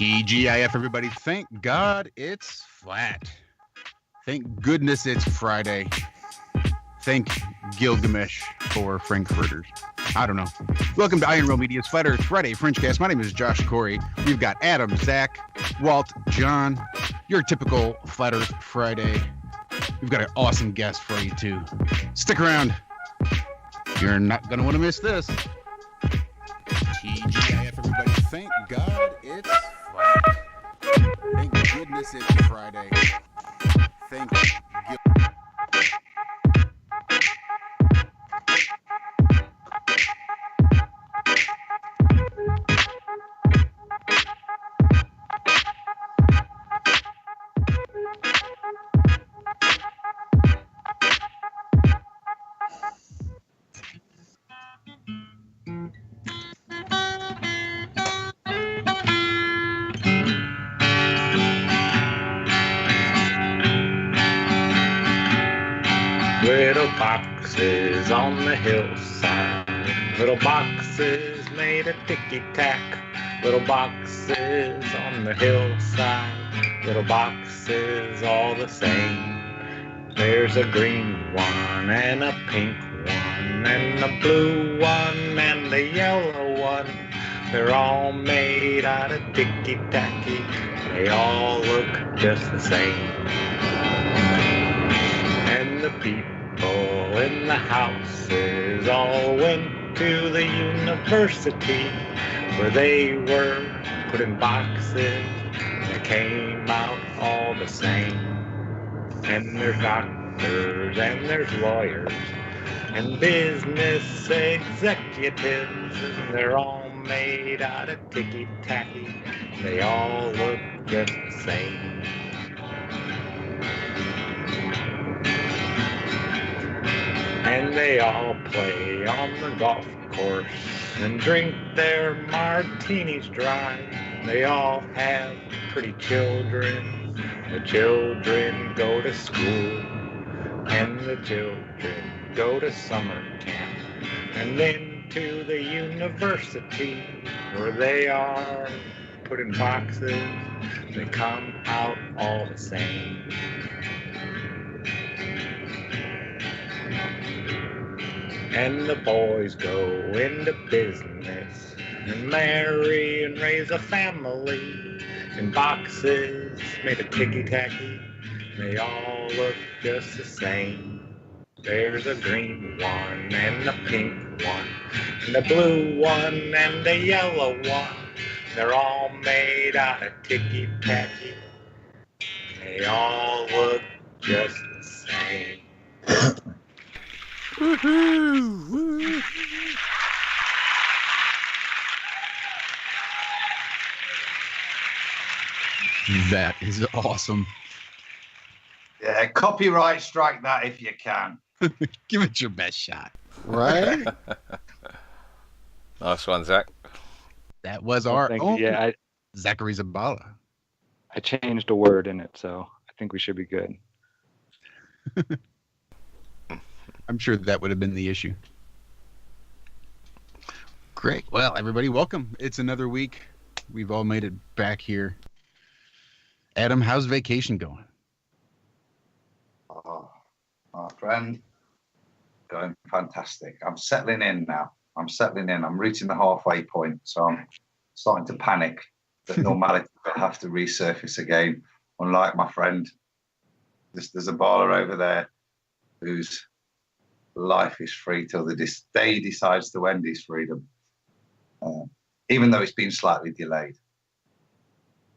TGIF, everybody. Thank God it's flat. Thank goodness it's Friday. Thank Gilgamesh for Frankfurters. I don't know. Welcome to Iron Will Media's Flat Earth Friday Frenchcast. My name is Josh Corey. We've got Adam, Zach, Walt, John. Your typical Flat Earth Friday. We've got an awesome guest for you, too. Stick around. You're not going to want to miss this. TGIF, everybody. Thank God it's flat. Thank goodness it's Friday. Thank Little boxes on the hillside, little boxes made of ticky-tack, little boxes on the hillside, little boxes all the same. There's a green one and a pink one and a blue one and a yellow one. They're all made out of ticky-tacky, they all look just the same. And the people in the houses all went to the university where they were put in boxes and they came out all the same. And there's doctors and there's lawyers and business executives, and they're all made out of ticky-tacky, they all look just the same. And they all play on the golf course and drink their martinis dry. They all have pretty children. The children go to school, and the children go to summer camp, and then to the university where they are put in boxes. They come out all the same. And the boys go into business and marry and raise a family in boxes made of ticky-tacky. They all look just the same. There's a green one and a pink one and a blue one and a yellow one. They're all made out of ticky-tacky. They all look just the same. Woohoo! That is awesome. Yeah, copyright strike that if you can. Give it your best shot. Right? Nice one, Zach. That was our own Zachary Zabala. I changed a word in it, so I think we should be good. I'm sure that would have been the issue. Great. Well, everybody, welcome. It's another week. We've all made it back here. Adam, how's vacation going? Oh, my friend, going fantastic. I'm settling in now. I'm reaching the halfway point, so I'm starting to panic that normality will have to resurface again. Unlike my friend, there's a baller over there whose life is free till the day he decides to end his freedom, even though it's been slightly delayed.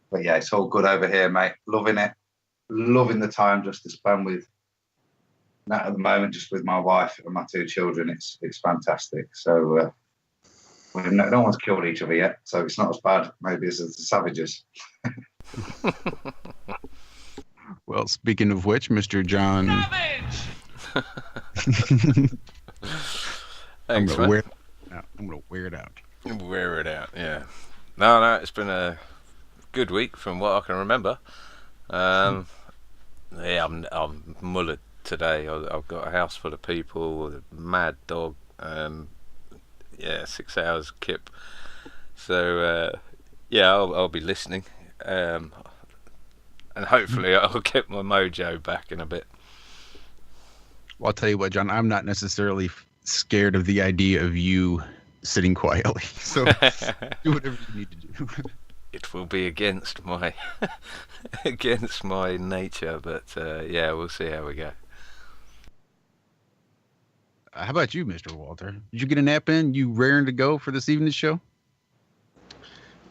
But yeah, it's all good over here, mate. Loving it. Loving the time just to spend with, not at the moment, just with my wife and my two children. It's fantastic. So no one's killed each other yet, so it's not as bad maybe as the savages. Well, speaking of which, Mr. John... Thanks, I'm going to wear it out. Wear it out, yeah. No, it's been a good week from what I can remember. Yeah, I'm mullered today. I've got a house full of people, a mad dog, 6 hours kip. So yeah, I'll be listening and hopefully I'll get my mojo back in a bit. Well, I'll tell you what, John, I'm not necessarily scared of the idea of you sitting quietly. So do whatever you need to do. It will be against my against my nature, but yeah, we'll see how we go. How about you, Mr. Walter? Did you get a nap in? You raring to go for this evening's show?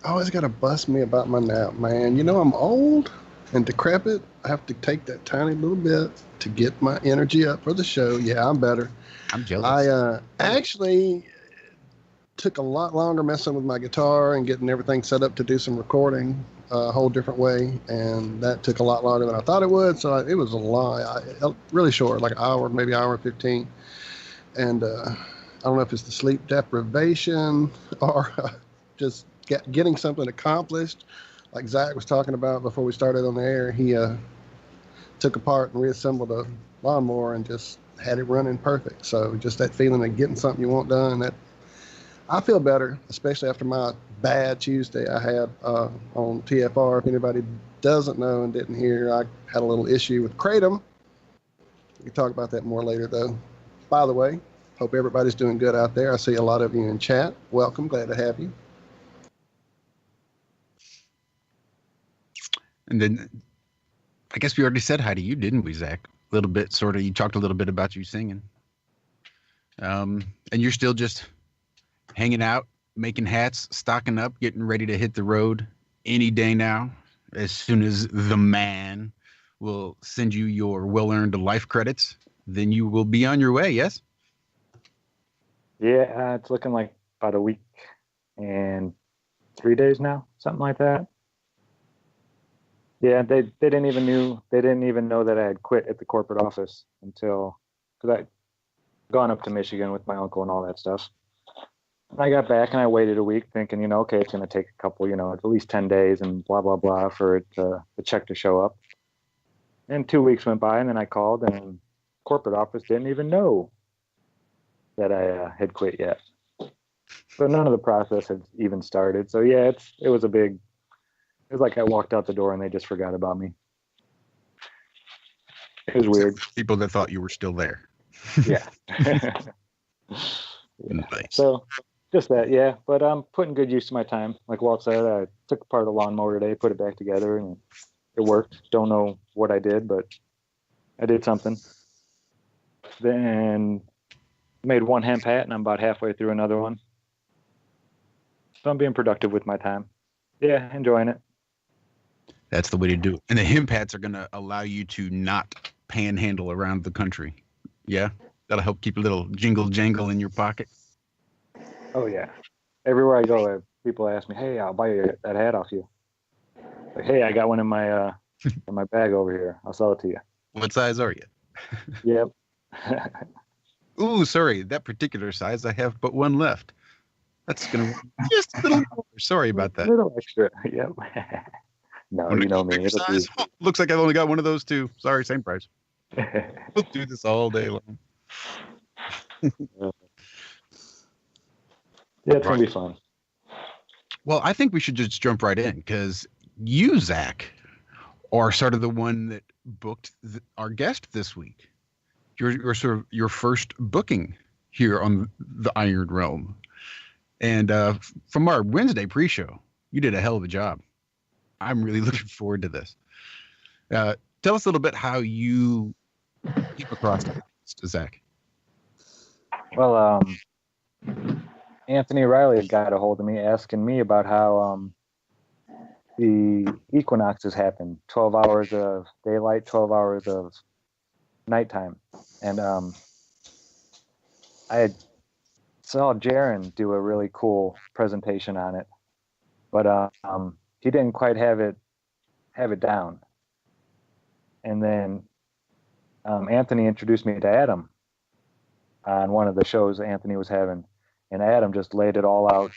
Always got to bust me about my nap, man. You know, I'm old and decrepit. I have to take that tiny little bit to get my energy up for the show. Yeah, I'm better. I'm jealous. I actually took a lot longer messing with my guitar and getting everything set up to do some recording a whole different way, and that took a lot longer than I thought it would. So it was a long, really short, like an hour, maybe an hour and 15. And I don't know if it's the sleep deprivation or just getting something accomplished. Like Zach was talking about before we started on the air, he took apart and reassembled a lawnmower and just had it running perfect. So just that feeling of getting something you want done, that I feel better, especially after my bad Tuesday I had on TFR. If anybody doesn't know and didn't hear, I had a little issue with Kratom. We can talk about that more later, though. By the way, hope everybody's doing good out there. I see a lot of you in chat. Welcome. Glad to have you. And then I guess we already said hi to you, didn't we, Zach? A little bit, sort of. You talked a little bit about you singing. And you're still just hanging out, making hats, stocking up, getting ready to hit the road any day now. As soon as the man will send you your well-earned life credits, then you will be on your way, yes? Yeah, it's looking like about a week and 3 days now, something like that. Yeah, they didn't even know that I had quit at the corporate office until, because I'd gone up to Michigan with my uncle and all that stuff. And I got back and I waited a week thinking, okay, it's going to take a couple, at least 10 days and blah, blah, blah for the check to show up. And 2 weeks went by and then I called and corporate office didn't even know that I had quit yet. So none of the process had even started. So yeah, it was like I walked out the door and they just forgot about me. It was weird. People that thought you were still there. Yeah. Nice. So just that, yeah. But I'm putting good use to my time. Like Walt said, I took apart the lawnmower today, put it back together, and it worked. Don't know what I did, but I did something. Then made one hemp hat, and I'm about halfway through another one. So I'm being productive with my time. Yeah, enjoying it. That's the way to do it. And the hemp hats are going to allow you to not panhandle around the country. Yeah? That'll help keep a little jingle jangle in your pocket. Oh, yeah. Everywhere I go, people ask me, hey, I'll buy you that hat off you. Like, hey, I got one in my in my bag over here. I'll sell it to you. What size are you? Yep. Ooh, sorry. That particular size, I have but one left. That's going to just a little more. Sorry about that. A little extra. Yep. No, you know me. Size? Oh, looks like I've only got one of those too. Sorry, same price. We'll do this all day long. Yeah, it's going to be fun. Well, I think we should just jump right in because you, Zach, are sort of the one that booked our guest this week. You're sort of your first booking here on the Iron Realm. And from our Wednesday pre-show, you did a hell of a job. I'm really looking forward to this. Tell us a little bit how you came across this, Zach. Well, Anthony Riley got a hold of me asking me about how the equinoxes happen. 12 hours of daylight, 12 hours of nighttime. And I saw Jaron do a really cool presentation on it. But he didn't quite have it down. And then Anthony introduced me to Adam on one of the shows Anthony was having, and Adam just laid it all out.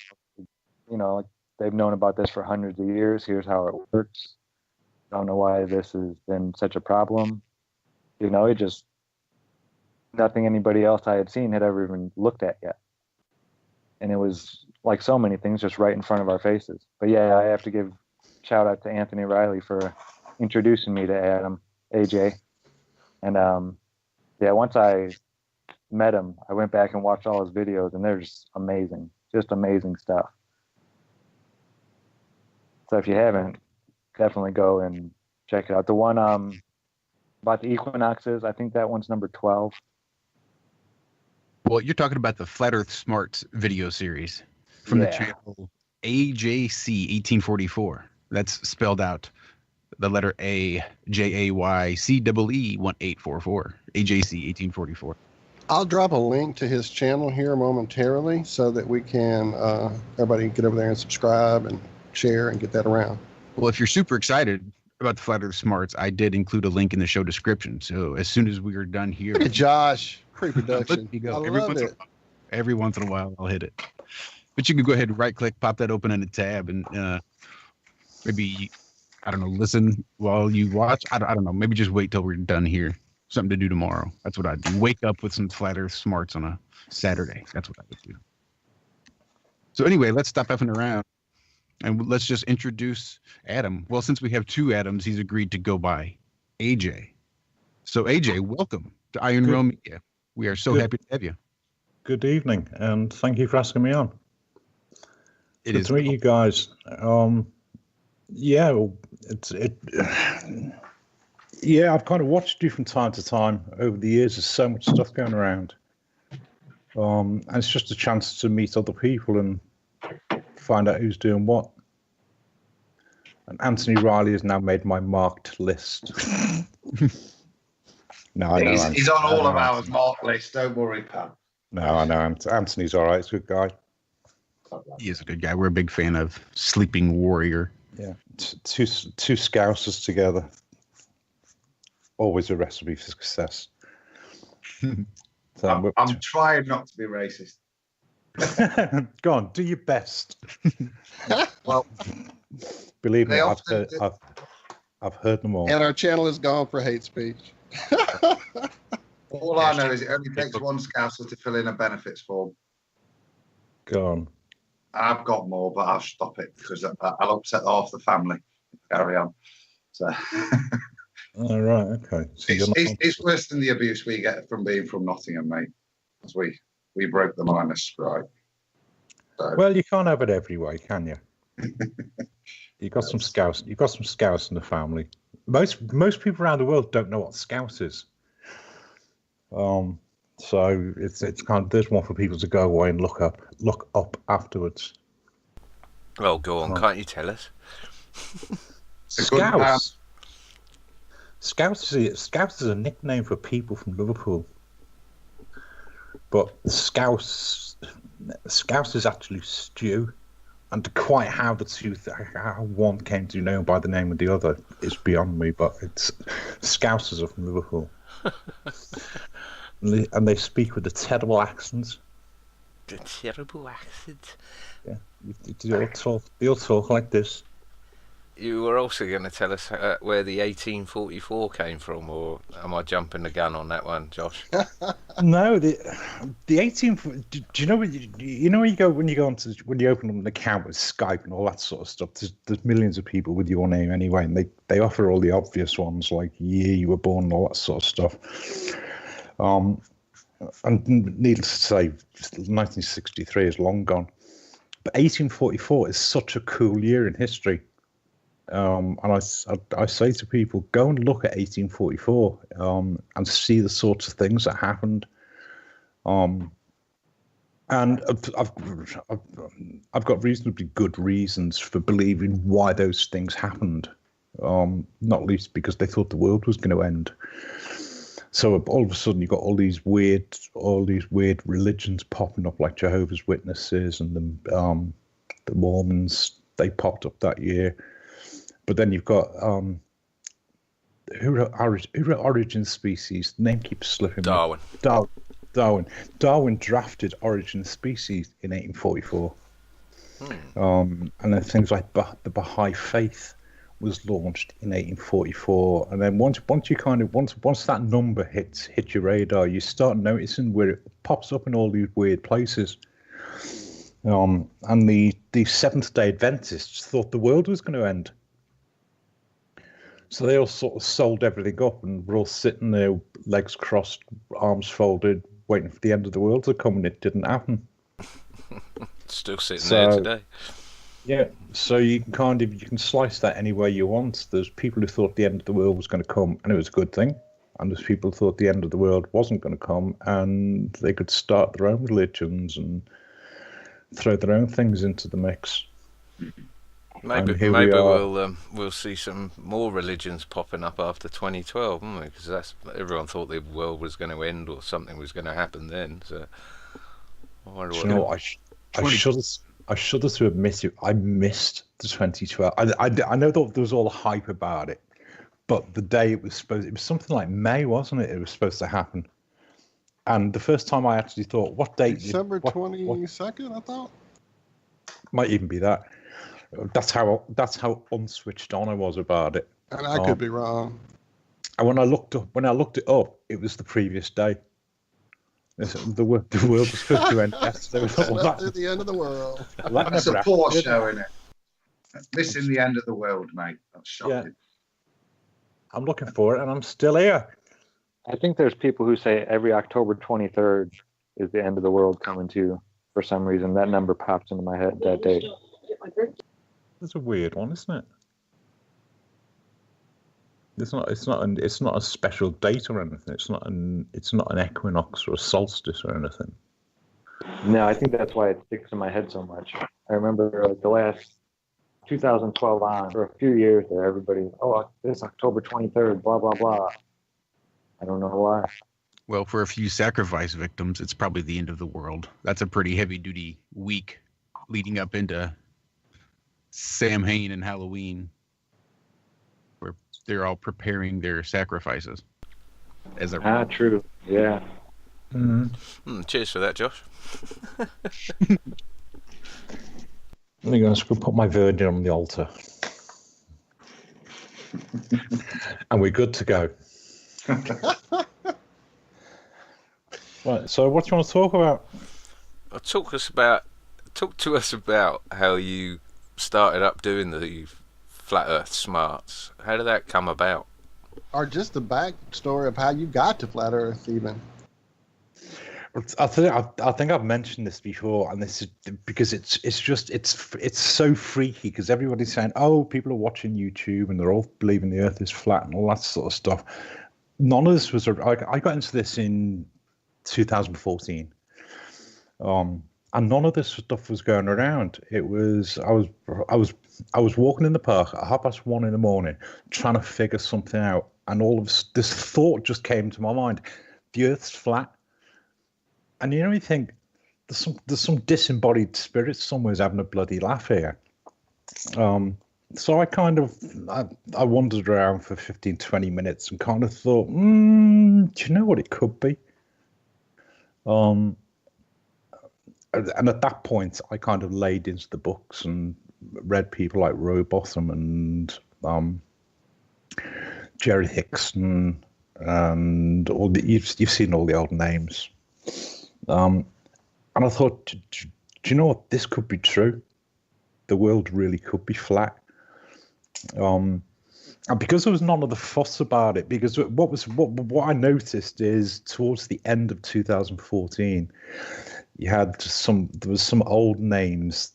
They've known about this for hundreds of years. Here's how it works. Don't know why this has been such a problem. It just, nothing anybody else I had seen had ever even looked at yet. And it was like so many things just right in front of our faces. But yeah, I have to give shout out to Anthony Riley for introducing me to Adam, AJ. And yeah, once I met him, I went back and watched all his videos, and they're just amazing stuff. So if you haven't, definitely go and check it out. The one about the equinoxes, I think that one's number 12. Well, you're talking about the Flat Earth Smarts video series from the channel Ajaycee1844. That's spelled out the letter A, Jaycee 1844. Ajaycee1844. I'll drop a link to his channel here momentarily so that we can, everybody can get over there and subscribe and share and get that around. Well, if you're super excited about the Flat Earth Smarts, I did include a link in the show description. So as soon as we are done here, Josh, pre-production. you go. I Every love it. Every once in a while, I'll hit it. But you can go ahead and right-click, pop that open in a tab, and maybe, I don't know, listen while you watch. I don't know. Maybe just wait till we're done here. Something to do tomorrow. That's what I'd do. Wake up with some Flat Earth Smarts on a Saturday. That's what I would do. So anyway, let's stop effing around. And let's just introduce Adam. Well, since we have two Adams, he's agreed to go by AJ. So AJ, welcome to Iron Realm Media. We are so happy to have you. Good evening, and thank you for asking me on. It Good is to meet you guys. Yeah, yeah, I've kind of watched you from time to time over the years. There's so much stuff going around, and it's just a chance to meet other people and find out who's doing what. And Anthony Riley has now made my marked list. No, I know He's on all of our marked lists. Don't worry, pal. No, I know Anthony's all right. He's a good guy. He is a good guy. We're a big fan of Sleeping Warrior. Yeah, two Scousers together. Always a recipe for success. So I'm trying not to be racist. Go on, do your best. Well, believe me, they I've often heard, I've heard them all. And our channel is gone for hate speech. all I know is it only takes one Scouser to fill in a benefits form. Go on. I've got more, but I'll stop it because I'll upset half the family. Carry on. So All right, okay. So it's worse than the abuse we get from being from Nottingham, mate. Because we broke the miners' strike. So. Well, you can't have it every way, can you? You got some Scouts. You got some Scouts in the family. Most people around the world don't know what Scouse is. So it's kind of, there's one for people to go away and look up afterwards. Oh, go on! Can't you tell us? Scouts. Scouts is a nickname for people from Liverpool. But Scouse is actually stew, and quite how how one came to be known by the name of the other is beyond me. But it's Scousers are from Liverpool, and they speak with a terrible accent. The terrible accent. Yeah, they all talk like this. You were also going to tell us where the 1844 came from, or am I jumping the gun on that one, Josh? No, the 18. Do you know when you go when you open an account with Skype and all that sort of stuff? There's millions of people with your name anyway, and they offer all the obvious ones like year you were born and all that sort of stuff. And needless to say, 1963 is long gone, but 1844 is such a cool year in history. And I say to people, go and look at 1844 and see the sorts of things that happened. And I've got reasonably good reasons for believing why those things happened. Not least because they thought the world was going to end. So all of a sudden, you've got all these weird religions popping up, like Jehovah's Witnesses and the Mormons. They popped up that year. But then you've got who wrote Origin Species? The name keeps slipping. Darwin. Darwin drafted Origin Species in 1844. And then things like the Baha'i Faith was launched in 1844. And then once that number hits your radar, you start noticing where it pops up in all these weird places. And the Seventh-day Adventists thought the world was going to end. So they all sort of sold everything up, and we're all sitting there, legs crossed, arms folded, waiting for the end of the world to come, and it didn't happen. Still sitting there today. Yeah, so you can slice that any way you want. There's people who thought the end of the world was going to come, and it was a good thing. And there's people who thought the end of the world wasn't going to come, and they could start their own religions and throw their own things into the mix. Maybe we'll see some more religions popping up after 2012, won't we? Because everyone thought the world was going to end or something was going to happen then. So I wonder what. I shudder to admit it. I missed the 2012. I know that there was all the hype about it, but the day it was something like May, wasn't it? It was supposed to happen. And the first time I actually thought, what date? December 22nd, I thought. Might even be that. That's how unswitched on I was about it. And I could be wrong. And when I looked it up, it was the previous day. The world was supposed to end yesterday. That's the end of the world. That's a poor show, isn't it? Missing the end of the world, mate. That's shocking. Yeah. I'm looking for it, and I'm still here. I think there's people who say every October 23rd is the end of the world coming to. For some reason, that number pops into my head that day. That's a weird one, isn't it? It's not a special date or anything. It's not an equinox or a solstice or anything. No, I think that's why it sticks in my head so much. I remember the last 2012 on for a few years there, everybody, this October 23rd, blah blah blah. I don't know why. Well, for a few sacrifice victims, it's probably the end of the world. That's a pretty heavy-duty week leading up into Samhain and Halloween, where they're all preparing their sacrifices. True. Yeah. Mm-hmm. Cheers for that, Josh. Let me go and put my virgin on the altar. And we're good to go. Right, so what do you want to talk about? Talk to us about how you started up doing the Flat Earth Smarts. How did that come about? Or just the backstory of how you got to Flat Earth, even. I think I've mentioned this before, and this is because it's so freaky because everybody's saying, people are watching YouTube and they're all believing the Earth is flat and all that sort of stuff. None of this was. I got into this in 2014, and none of this stuff was going around. It was I was walking in the park at 1:30 in the morning, trying to figure something out, and all of this thought just came to my mind: the Earth's flat. And you think there's some disembodied spirit somewhere having a bloody laugh here. So I wandered around for 15, 20 minutes and kind of thought, do you know what it could be? And at that point, I kind of laid into the books and read people like Rowbotham and Jerry Hickson and you've seen all the old names. And I thought, do you know what? This could be true. The world really could be flat. And because there was none of the fuss about it, because what I noticed is towards the end of 2014, there was some old names.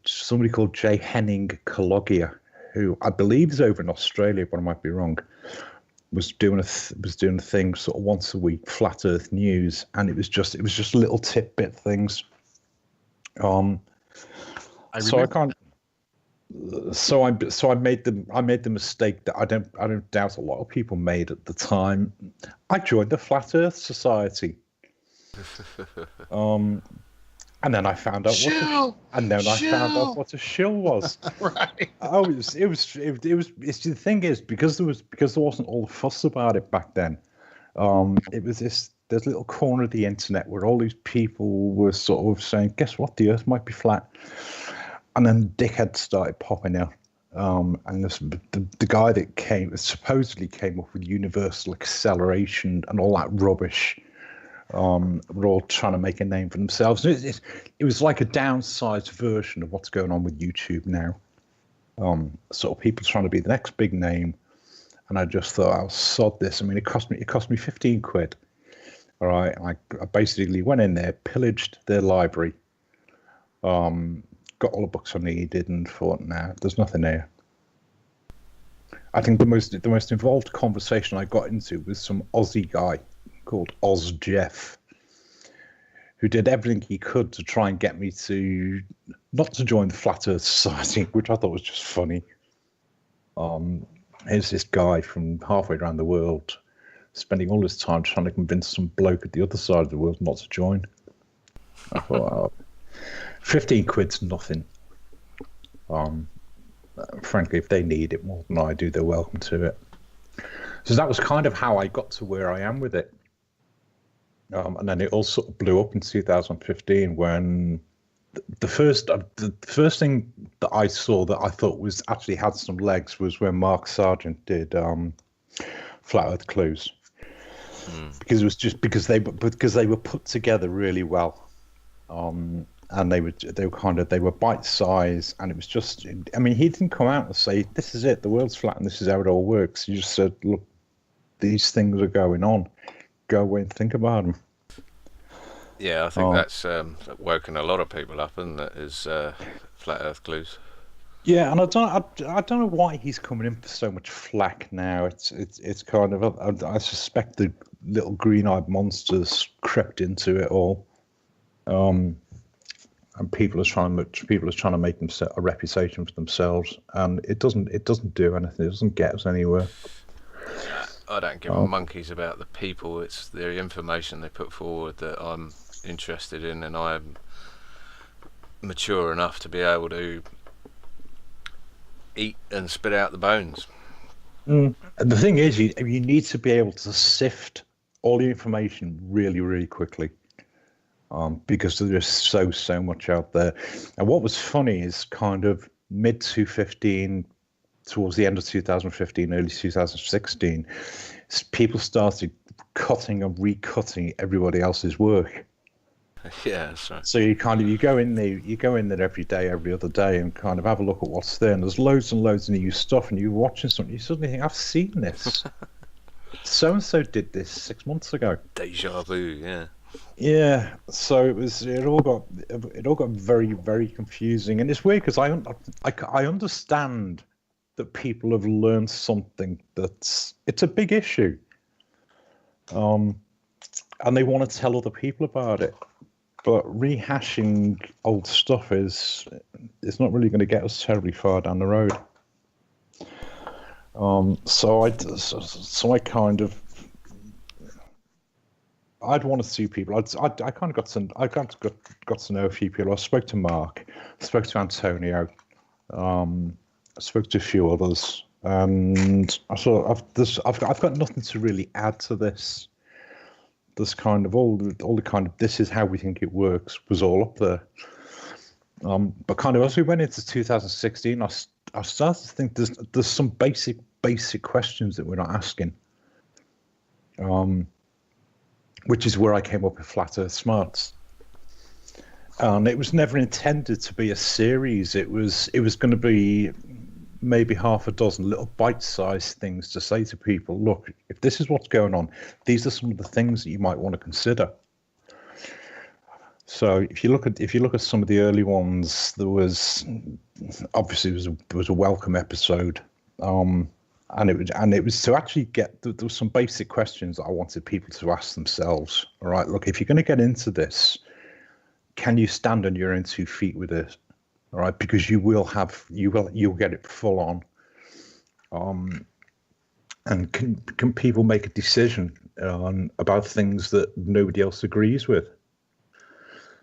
Somebody called J. Henning Cologia, who I believe is over in Australia, but I might be wrong. Was doing a thing sort of once a week, Flat Earth News, and it was just little tidbit things. I made the mistake that I don't doubt a lot of people made at the time. I joined the Flat Earth Society. And then I found out what a shill was. Right. The thing is, because there wasn't all the fuss about it back then. It was this little corner of the internet where all these people were sort of saying, "Guess what? The Earth might be flat." And then dickheads started popping out. And the guy that supposedly came up with universal acceleration and all that rubbish. Were all trying to make a name for themselves. It was like a downsized version of what's going on with YouTube now. Sort of people trying to be the next big name, and I just thought, I'll sod this. I mean, it cost me 15 quid. All right, I basically went in there, pillaged their library, got all the books I needed, and thought, nah, there's nothing there. I think the most involved conversation I got into was some Aussie guy called Oz Jeff, who did everything he could to try and get me to not to join the Flat Earth Society, which I thought was just funny. Here's this guy from halfway around the world spending all his time trying to convince some bloke at the other side of the world not to join. I thought, 15 quid's nothing. Frankly, if they need it more than I do, they're welcome to it. So that was kind of how I got to where I am with it. And then it all sort of blew up in 2015 when the first thing that I saw that I thought was actually had some legs was when Mark Sargent did Flat Earth Clues, because it was just because they were put together really well, and they were bite size, and it was just, I mean, he didn't come out and say this is it, the world's flat and this is how it all works. He just said, look, these things are going on. Go away and think about them. Yeah, I think that's woken a lot of people up, isn't it? Is Flat Earth Clues. Yeah, and I don't know why he's coming in for so much flack now. It's kind of, I suspect the little green-eyed monsters crept into it all, and people are trying to make them set a reputation for themselves, and it doesn't do anything. It doesn't get us anywhere. I don't give a monkeys about the people. It's the information they put forward that I'm interested in, and I'm mature enough to be able to eat and spit out the bones. And the thing is, you need to be able to sift all the information really, really quickly, because there's so much out there. And what was funny is kind of mid 2015, towards the end of 2015, early 2016, people started cutting and recutting everybody else's work. Yeah, that's right. So you go in there every day, every other day, and kind of have a look at what's there. And there's loads and loads of new stuff, and you're watching something, you suddenly think, I've seen this. So and so did this 6 months ago. Deja vu, yeah. Yeah. So it all got very, very confusing, and it's weird because I understand that people have learned something it's a big issue, and they want to tell other people about it. But rehashing old stuff is not really going to get us terribly far down the road. So I kind of, I'd want to see people. I kind of got to know a few people. I spoke to Mark, spoke to Antonio, I spoke to a few others, and I thought I've got nothing to really add to this. This kind of all the kind of this is how we think it works was all up there. But kind of as we went into 2016, I started to think there's some basic questions that we're not asking. Which is where I came up with Flat Earth Smarts. And it was never intended to be a series. It was going to be maybe half a dozen little bite-sized things to say to people, look, if this is what's going on, these are some of the things that you might want to consider. So if you look at some of the early ones, there was obviously it was a welcome episode, and it was to actually get there was some basic questions that I wanted people to ask themselves. All right, look, if you're going to get into this, can you stand on your own 2 feet with it? All right, because you'll get it full on. And can people make a decision about things that nobody else agrees with?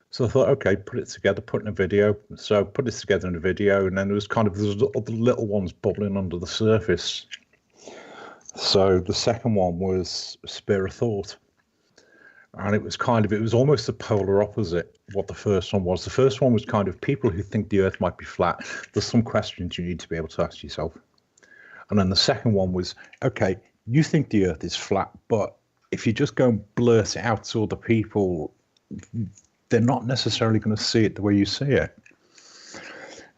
So I thought, okay, put it together, put in a video. So I put this together in a video, and then there's other little ones bubbling under the surface. So the second one was Spare a Thought. And it was almost the polar opposite what the first one was. The first one was kind of people who think the Earth might be flat. There's some questions you need to be able to ask yourself. And then the second one was, okay, you think the Earth is flat, but if you just go and blurt it out to other people, they're not necessarily going to see it the way you see it.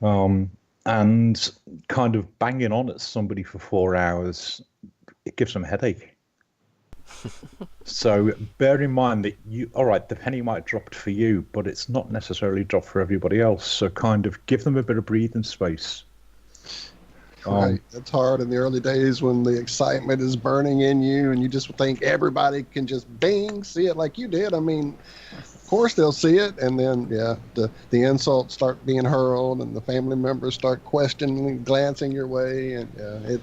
And kind of banging on at somebody for 4 hours it gives them a headache. So bear in mind that all right, the penny might have dropped for you, but it's not necessarily dropped for everybody else. So kind of give them a bit of breathing space. Right. It's hard in the early days when the excitement is burning in you and you just think everybody can just bing, see it like you did. I mean, of course they'll see it. And then, the insults start being hurled and the family members start questioning, glancing your way. And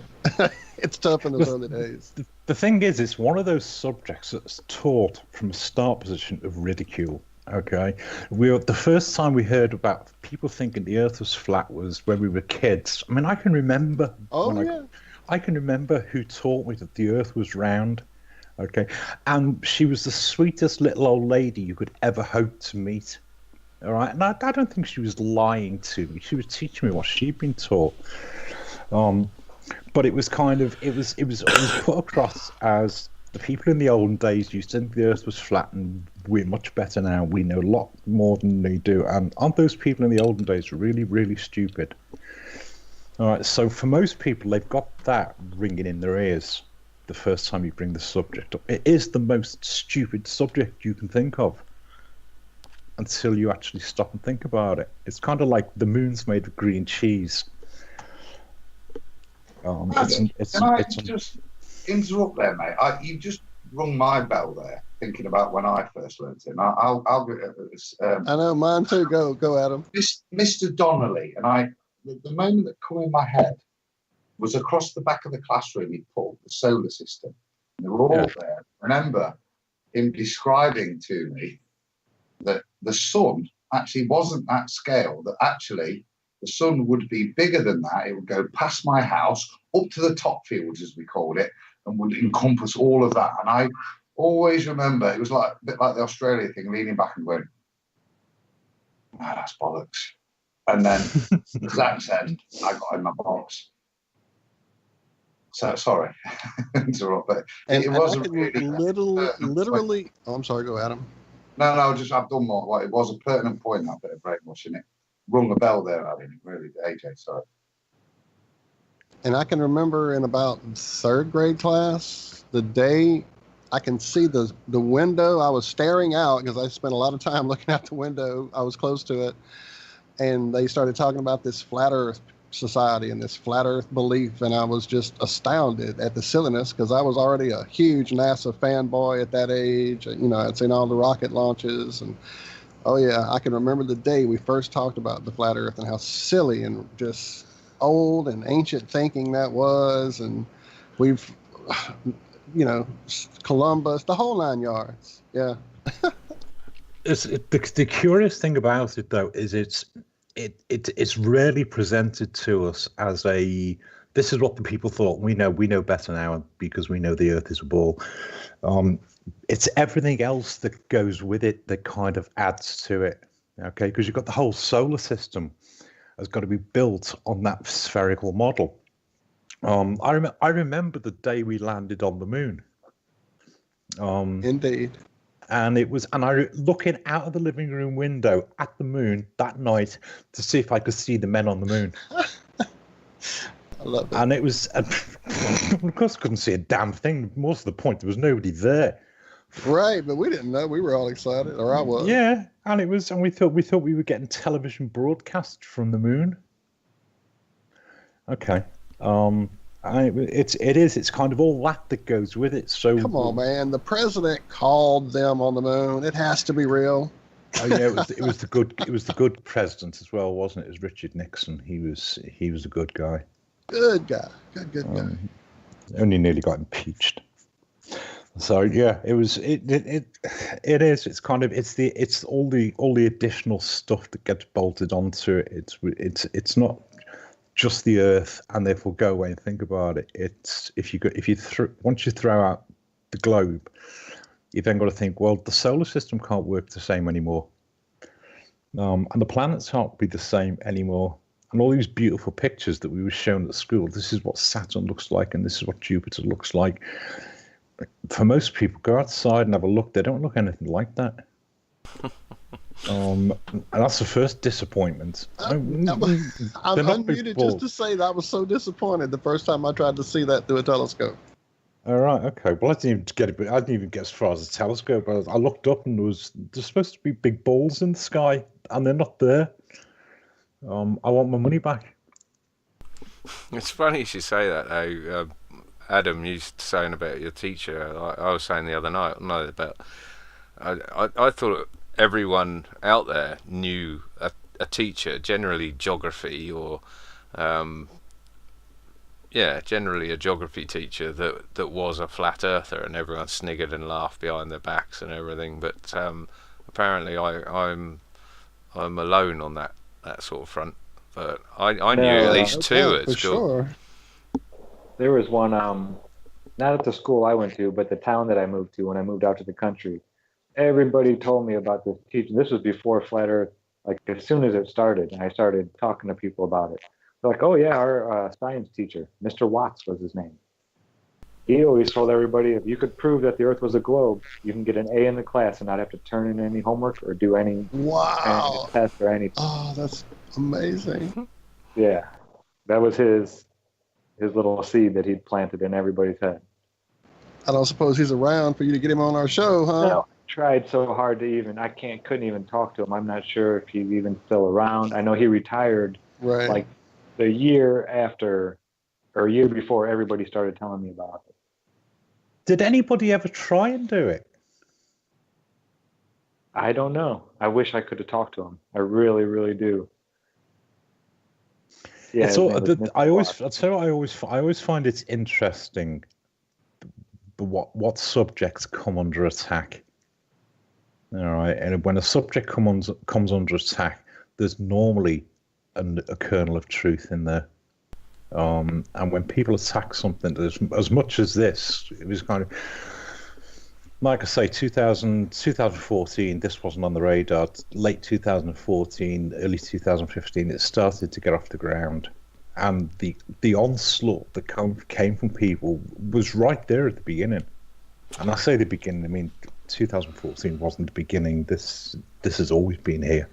it's tough in those early days. The thing is, it's one of those subjects that's taught from a start position of ridicule. Okay, the first time we heard about people thinking the Earth was flat was when we were kids. I mean, I can remember. I can remember who taught me that the Earth was round. Okay, and she was the sweetest little old lady you could ever hope to meet. All right, and I don't think she was lying to me. She was teaching me what she'd been taught. But it was kind of it was put across as the people in the olden days used to think the Earth was flat, and we're much better now. We know a lot more than they do. And aren't those people in the olden days really, really stupid? All right, so for most people, they've got that ringing in their ears the first time you bring the subject up. It is the most stupid subject you can think of until you actually stop and think about it. It's kind of like the moon's made of green cheese. Can I just interrupt there, mate? You've just rung my bell there, thinking about when I first learned it. I'll I know, mine too. Go, Adam. Mr. Donnelly, and the moment that came in my head was across the back of the classroom. He pulled the solar system, and they were all there. Remember him describing to me that the sun actually wasn't that scale. That actually the sun would be bigger than that. It would go past my house, up to the top fields, as we called it, and would encompass all of that. And I always remember it was like a bit like the Australia thing, leaning back and going, "Ah, that's bollocks." And then, as Zach said, I got in my box. So sorry, interrupt, but it wasn't really literally. Oh, I'm sorry. Go, Adam. No, I've done more. Well, it was a pertinent point, that bit of brainwashing. It rung a bell there, I mean, really, AJ. Sorry. And I can remember in about third grade class, the day I can see the window. I was staring out because I spent a lot of time looking out the window. I was close to it. And they started talking about this flat Earth society and this flat Earth belief. And I was just astounded at the silliness because I was already a huge NASA fanboy at that age. You know, I'd seen all the rocket launches. And, oh, yeah, I can remember the day we first talked about the flat Earth and how silly and just old and ancient thinking that was. And we've, you know, Columbus, the whole 9 yards. Yeah. The curious thing about it, though, is it's rarely presented to us as this is what the people thought. We know better now because we know the Earth is a ball. It's everything else that goes with it that kind of adds to it. Okay, because you've got the whole solar system has got to be built on that spherical model. I remember the day we landed on the moon. Indeed. And I looking out of the living room window at the moon that night to see if I could see the men on the moon. I love it. And it was, of course, I couldn't see a damn thing. Most of the point, there was nobody there. Right, but we didn't know. We were all excited, or I was. Yeah, and we thought we were getting television broadcast from the moon. Okay. It's kind of all that goes with it. So come on, man, the president called them on the moon. It has to be real. Oh yeah, it was the good president as well, wasn't it? It was Richard Nixon. He was a good guy. Good guy. Good guy. Only nearly got impeached. So yeah, it is. It's kind of it's all the additional stuff that gets bolted onto it. It's not just the Earth, and therefore go away and think about it. It's once you throw out the globe, you then got to think, well, the solar system can't work the same anymore, and the planets can't be the same anymore. And all these beautiful pictures that we were shown at school, this is what Saturn looks like, and this is what Jupiter looks like. For most people, go outside and have a look. They don't look anything like that. And that's the first disappointment. I'm unmuted just to say that I was so disappointed the first time I tried to see that through a telescope. All right, okay. Well, I didn't even I didn't even get as far as the telescope. I looked up and there's supposed to be big balls in the sky, and they're not there. I want my money back. It's funny you should say that, though. Adam, you saying about your teacher. I was saying the other night, no, about. I thought everyone out there knew a teacher, generally geography or, generally a geography teacher that was a flat earther, and everyone sniggered and laughed behind their backs and everything. But apparently, I'm alone on that sort of front. But I knew at least two at for school. Sure. There was one, not at the school I went to, but the town that I moved to when I moved out to the country. Everybody told me about this teacher. This was before Flat Earth, like as soon as it started, and I started talking to people about it. They're like, oh yeah, our science teacher, Mr. Watts was his name. He always told everybody, if you could prove that the Earth was a globe, you can get an A in the class and not have to turn in any homework or do any test or anything. Oh, that's amazing. Yeah, that was his little seed that he'd planted in everybody's head. I don't suppose he's around for you to get him on our show, huh? No, I tried so hard to couldn't even talk to him. I'm not sure if he's even still around. I know he retired Right. like the year after or a year before everybody started telling me about it. Did anybody ever try and do it? I don't know. I wish I could have talked to him. I really, really do. Yeah, It's all, his name was Mr. Watts. I'd say I always find it interesting what subjects come under attack. All right, and when a subject comes under attack, there's normally a kernel of truth in there. And when people attack something, as much as this, it was kind of like I say, 2014. This wasn't on the radar. Late 2014, early 2015, it started to get off the ground, and the onslaught that came from people was right there at the beginning. And I say the beginning, I mean 2014 wasn't the beginning. This has always been here.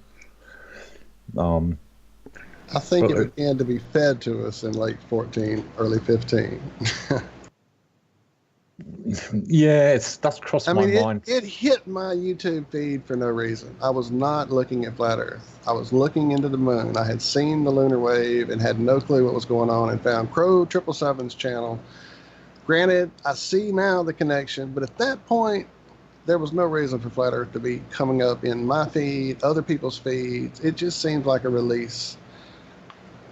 I think it began to be fed to us in late 14, early 15. Yeah, that's crossed my mind. It hit my YouTube feed for no reason. I was not looking at Flat Earth. I was looking into the moon. I had seen the lunar wave and had no clue what was going on, and found Crow 777's channel. Granted, I see now the connection, but at that point, there was no reason for Flat Earth to be coming up in my feed, other people's feeds. It just seems like a release.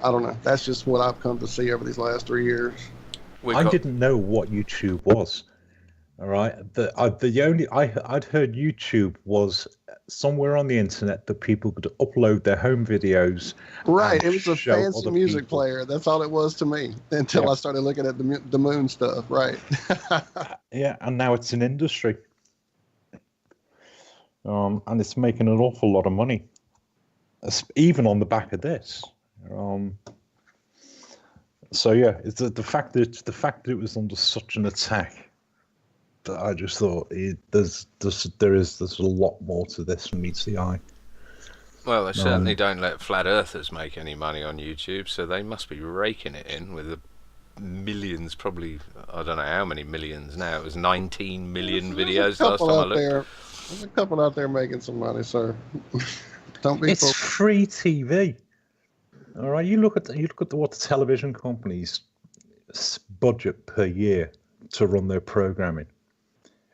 I don't know. That's just what I've come to see over these last 3 years. I didn't know what YouTube was. All right, I'd heard YouTube was somewhere on the internet that people could upload their home videos. Right, it was a fancy music player. That's all it was to me until I started looking at the moon stuff. Right. Yeah, and now it's an industry, and it's making an awful lot of money, even on the back of this. So yeah, it's the fact that it was under such an attack that I just thought there's a lot more to this than meets the eye. Well, they certainly don't let flat earthers make any money on YouTube, so they must be raking it in with the millions. Probably, I don't know how many millions now. It was 19 million videos last time I looked. There's a couple out there making some money, sir. Don't be. It's free TV. All right, you look at what the television companies budget per year to run their programming,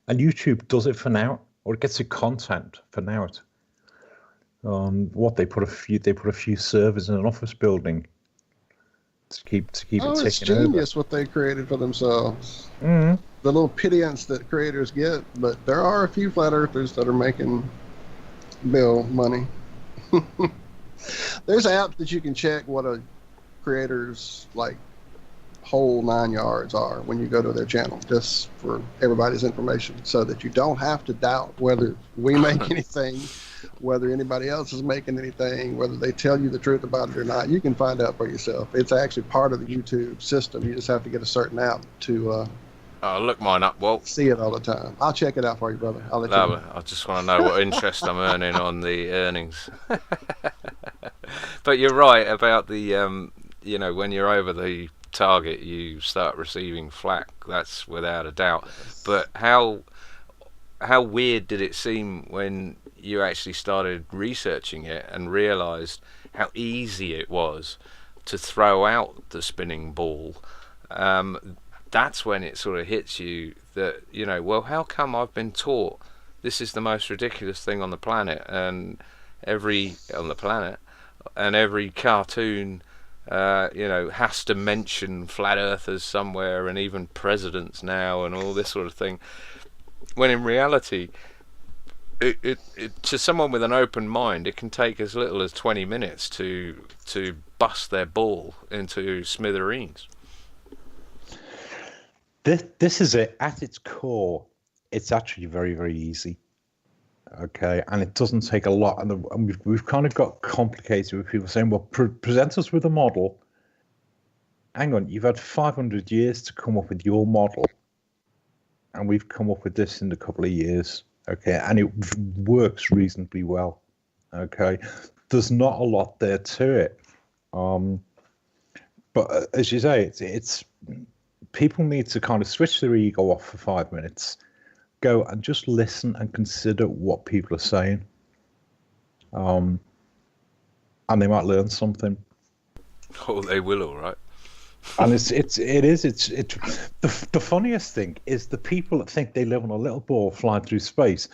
and YouTube does it for now, or it gets the content for now. What they put a few servers in an office building to keep it ticking over. It's genius what they created for themselves. Mm-hmm. The little pittance that creators get, but there are a few flat earthers that are making bill money. There's apps that you can check what a creator's whole 9 yards are when you go to their channel, just for everybody's information, so that you don't have to doubt whether we make anything, whether anybody else is making anything, whether they tell you the truth about it or not. You can find out for yourself. It's actually part of the YouTube system. You just have to get a certain app to I'll look mine up, Walt. See it all the time. I'll check it out for you, brother. I'll let you know. I just want to know what interest I'm earning on the earnings. But you're right about the, when you're over the target, you start receiving flack. That's without a doubt. But how weird did it seem when you actually started researching it and realised how easy it was to throw out the spinning ball? That's when it sort of hits you that, well, how come I've been taught this is the most ridiculous thing on the planet, and every cartoon has to mention flat earthers somewhere, and even presidents now, and all this sort of thing, when in reality it to someone with an open mind, it can take as little as 20 minutes to bust their ball into smithereens. This is it. At its core, it's actually very, very easy. Okay, and it doesn't take a lot. And we've kind of got complicated with people saying, well, present us with a model. Hang on, you've had 500 years to come up with your model. And we've come up with this in a couple of years. Okay, and it works reasonably well. Okay, there's not a lot there to it. But as you say, it's people need to kind of switch their ego off for 5 minutes, go and just listen and consider what people are saying, and they might learn something. Oh, they will, all right. And the funniest thing is the people that think they live on a little ball flying through space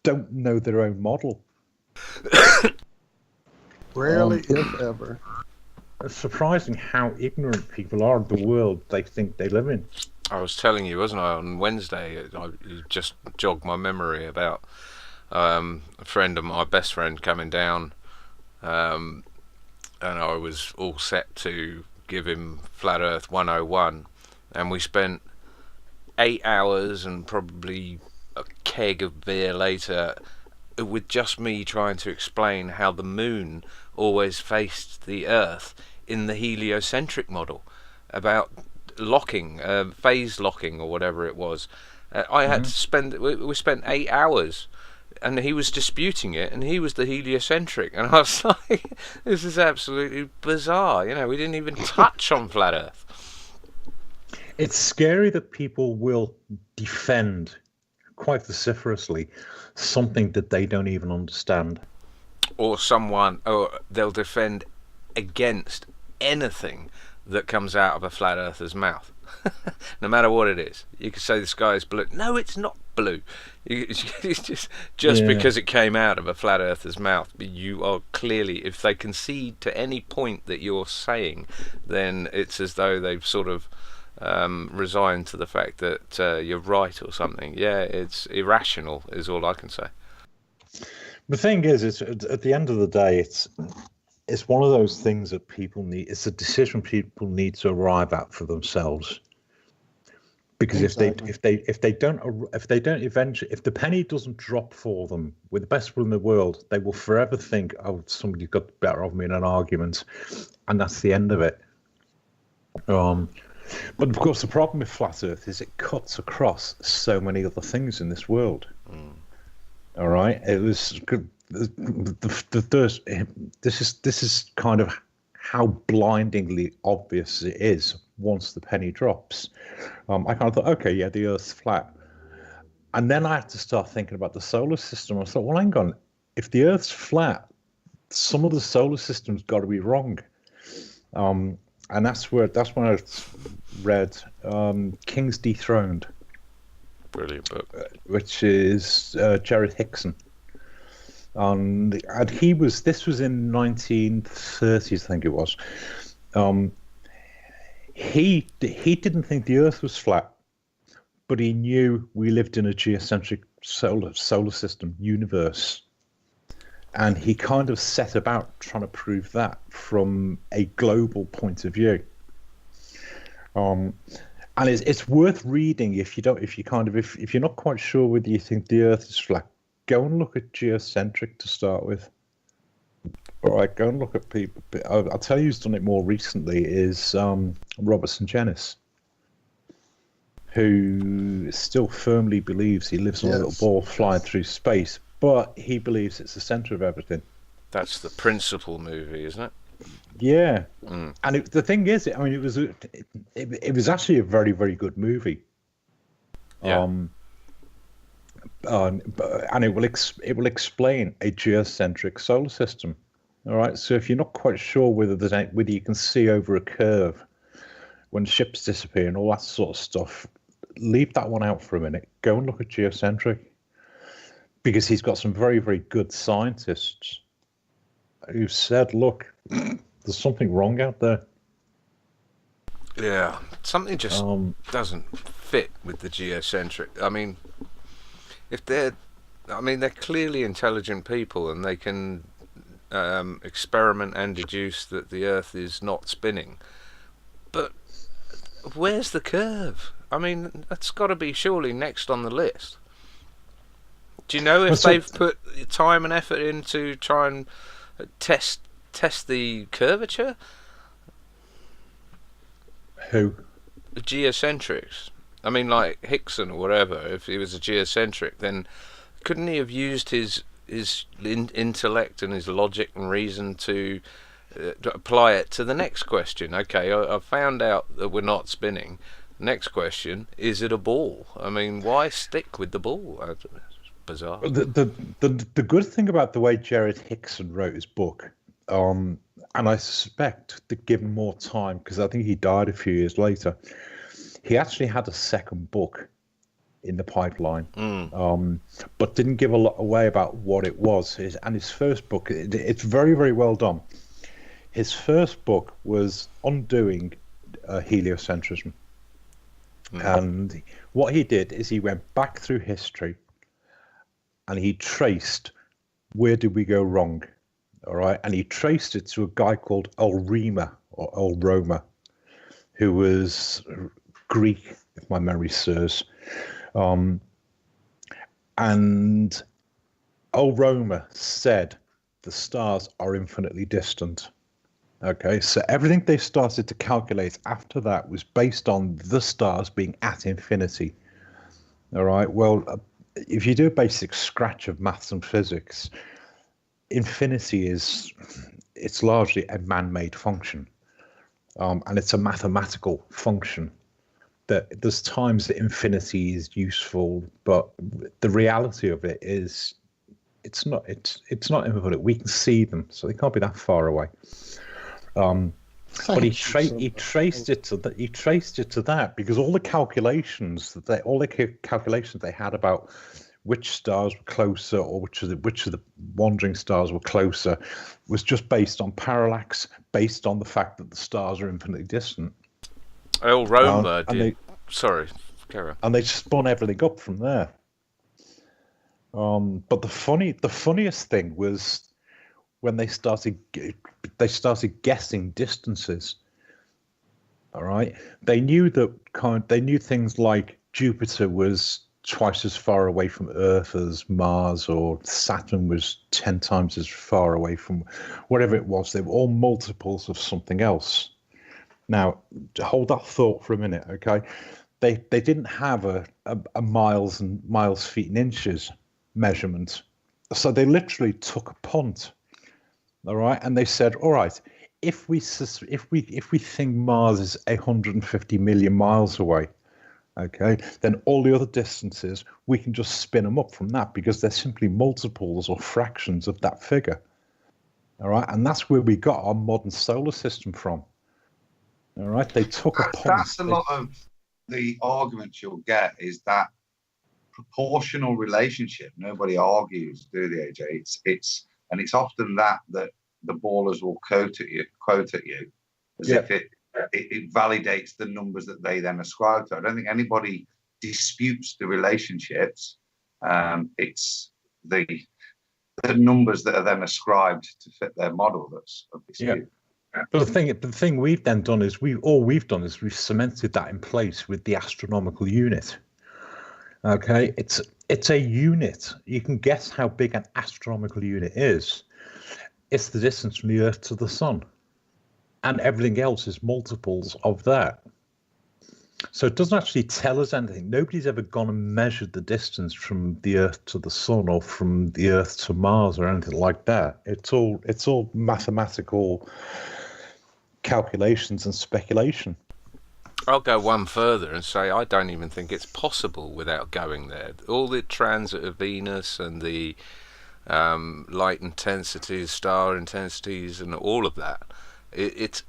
don't know their own model. Rarely, if ever. It's surprising how ignorant people are of the world they think they live in. I was telling you, wasn't I, on Wednesday, you just jogged my memory about a friend of my best friend coming down, and I was all set to give him Flat Earth 101, and we spent 8 hours and probably a keg of beer later with just me trying to explain how the moon always faced the Earth in the heliocentric model, about locking, phase locking or whatever it was. I had to spend, we spent 8 hours, and he was disputing it, and he was the heliocentric, and I was like, this is absolutely bizarre. We didn't even touch on flat Earth. It's scary that people will defend quite vociferously something that they don't even understand. Or they'll defend against anything that comes out of a flat earther's mouth. No matter what it is. You could say the sky is blue. No, it's not blue. It's just because it came out of a flat earther's mouth. You are clearly, if they concede to any point that you're saying, then it's as though they've sort of resigned to the fact that you're right or something. Yeah, it's irrational is all I can say. The thing is, it's at the end of the day, it's one of those things that people need. It's a decision people need to arrive at for themselves. Because Exactly. if the penny doesn't drop for them with the best will in the world, they will forever think, oh, somebody got the better of me in an argument, and that's the end of it. But of course, the problem with flat Earth is it cuts across so many other things in this world. All right, it was good. This is kind of how blindingly obvious it is once the penny drops. I kind of thought, okay, yeah, the Earth's flat, and then I had to start thinking about the solar system. I thought, well, hang on, if the Earth's flat, some of the solar system's got to be wrong. And that's when I read King's Dethroned. Brilliant book. Which is Jared Hickson. And this was in 1930s, I think it was. He didn't think the Earth was flat, but he knew we lived in a geocentric solar system universe. And he kind of set about trying to prove that from a global point of view. And it's worth reading if you're not quite sure whether you think the Earth is flat. Go and look at geocentric to start with. All right, go and look at people. I'll tell you who's done it more recently is Robertson Jenis, who still firmly believes he lives on a little ball flying through space, but he believes it's the center of everything. That's the Principle movie, isn't it? Yeah, Mm. and the thing is, I mean, it was actually a very, very good movie. Yeah. And it will explain a geocentric solar system. All right, so if you're not quite sure whether you can see over a curve when ships disappear and all that sort of stuff, leave that one out for a minute. Go and look at geocentric, because he's got some very, very good scientists who said, look, there's something wrong out there. Yeah, something just doesn't fit with the geocentric. I mean, they're clearly intelligent people, and they can experiment and deduce that the Earth is not spinning. But where's the curve? I mean, that's got to be surely next on the list. Do you know if they've put time and effort in to try and test the curvature? Who? The geocentrics. I mean, like Hickson or whatever. If he was a geocentric, then couldn't he have used his intellect and his logic and reason to apply it to the next question? Okay, I found out that we're not spinning. Next question: is it a ball? I mean, why stick with the ball? It's bizarre. The good thing about the way Jared Hickson wrote his book, and I suspect that given more time, because I think he died a few years later, he actually had a second book in the pipeline, but didn't give a lot away about what it was. His first book, it's very, very well done. His first book was Undoing Heliocentrism. And what he did is he went back through history and he traced where did we go wrong, all right? And he traced it to a guy called Ulrima, who was Greek, if my memory serves. And Ulroma said the stars are infinitely distant. Okay, so everything they started to calculate after that was based on the stars being at infinity. All right, well, if you do a basic scratch of maths and physics, infinity it's largely a man-made function, and it's a mathematical function. That there's times that infinity is useful, but the reality of it is it's not infinite. We can see them, so they can't be that far away. But he traced it to that because all the calculations they had about which stars were closer or which of the wandering stars were closer was just based on parallax, based on the fact that the stars are infinitely distant. Roma did. Sorry, carry on. And they spun everything up from there. But the funniest thing was when they started guessing distances. All right, they knew things like Jupiter was twice as far away from Earth as Mars, or Saturn was 10 times as far away from whatever it was. They were all multiples of something else. Now, hold that thought for a minute, okay? They didn't have a miles and miles, feet and inches measurement, so they literally took a punt. All right, and they said, all right, if we think Mars is 150 million miles away, okay, then all the other distances we can just spin them up from that because they're simply multiples or fractions of that figure. All right, and that's where we got our modern solar system from. All right, they took a punt. That's a lot of the arguments you'll get is that proportional relationship. Nobody argues, do they, AJ? It's often that the ballers will quote at you as if it validates the numbers that they then ascribe to. I don't think anybody disputes the relationships. It's the numbers that are then ascribed to fit their model that's of dispute. Yeah. But the thing we've then done is we've cemented that in place with the astronomical unit. Okay, it's a unit. You can guess how big an astronomical unit is. It's the distance from the Earth to the Sun, and everything else is multiples of that. So it doesn't actually tell us anything. Nobody's ever gone and measured the distance from the Earth to the Sun or from the Earth to Mars or anything like that. It's all mathematical calculations and speculation. I'll go one further and say I don't even think it's possible without going there. All the transit of Venus and the light intensities, star intensities, and all of that, it's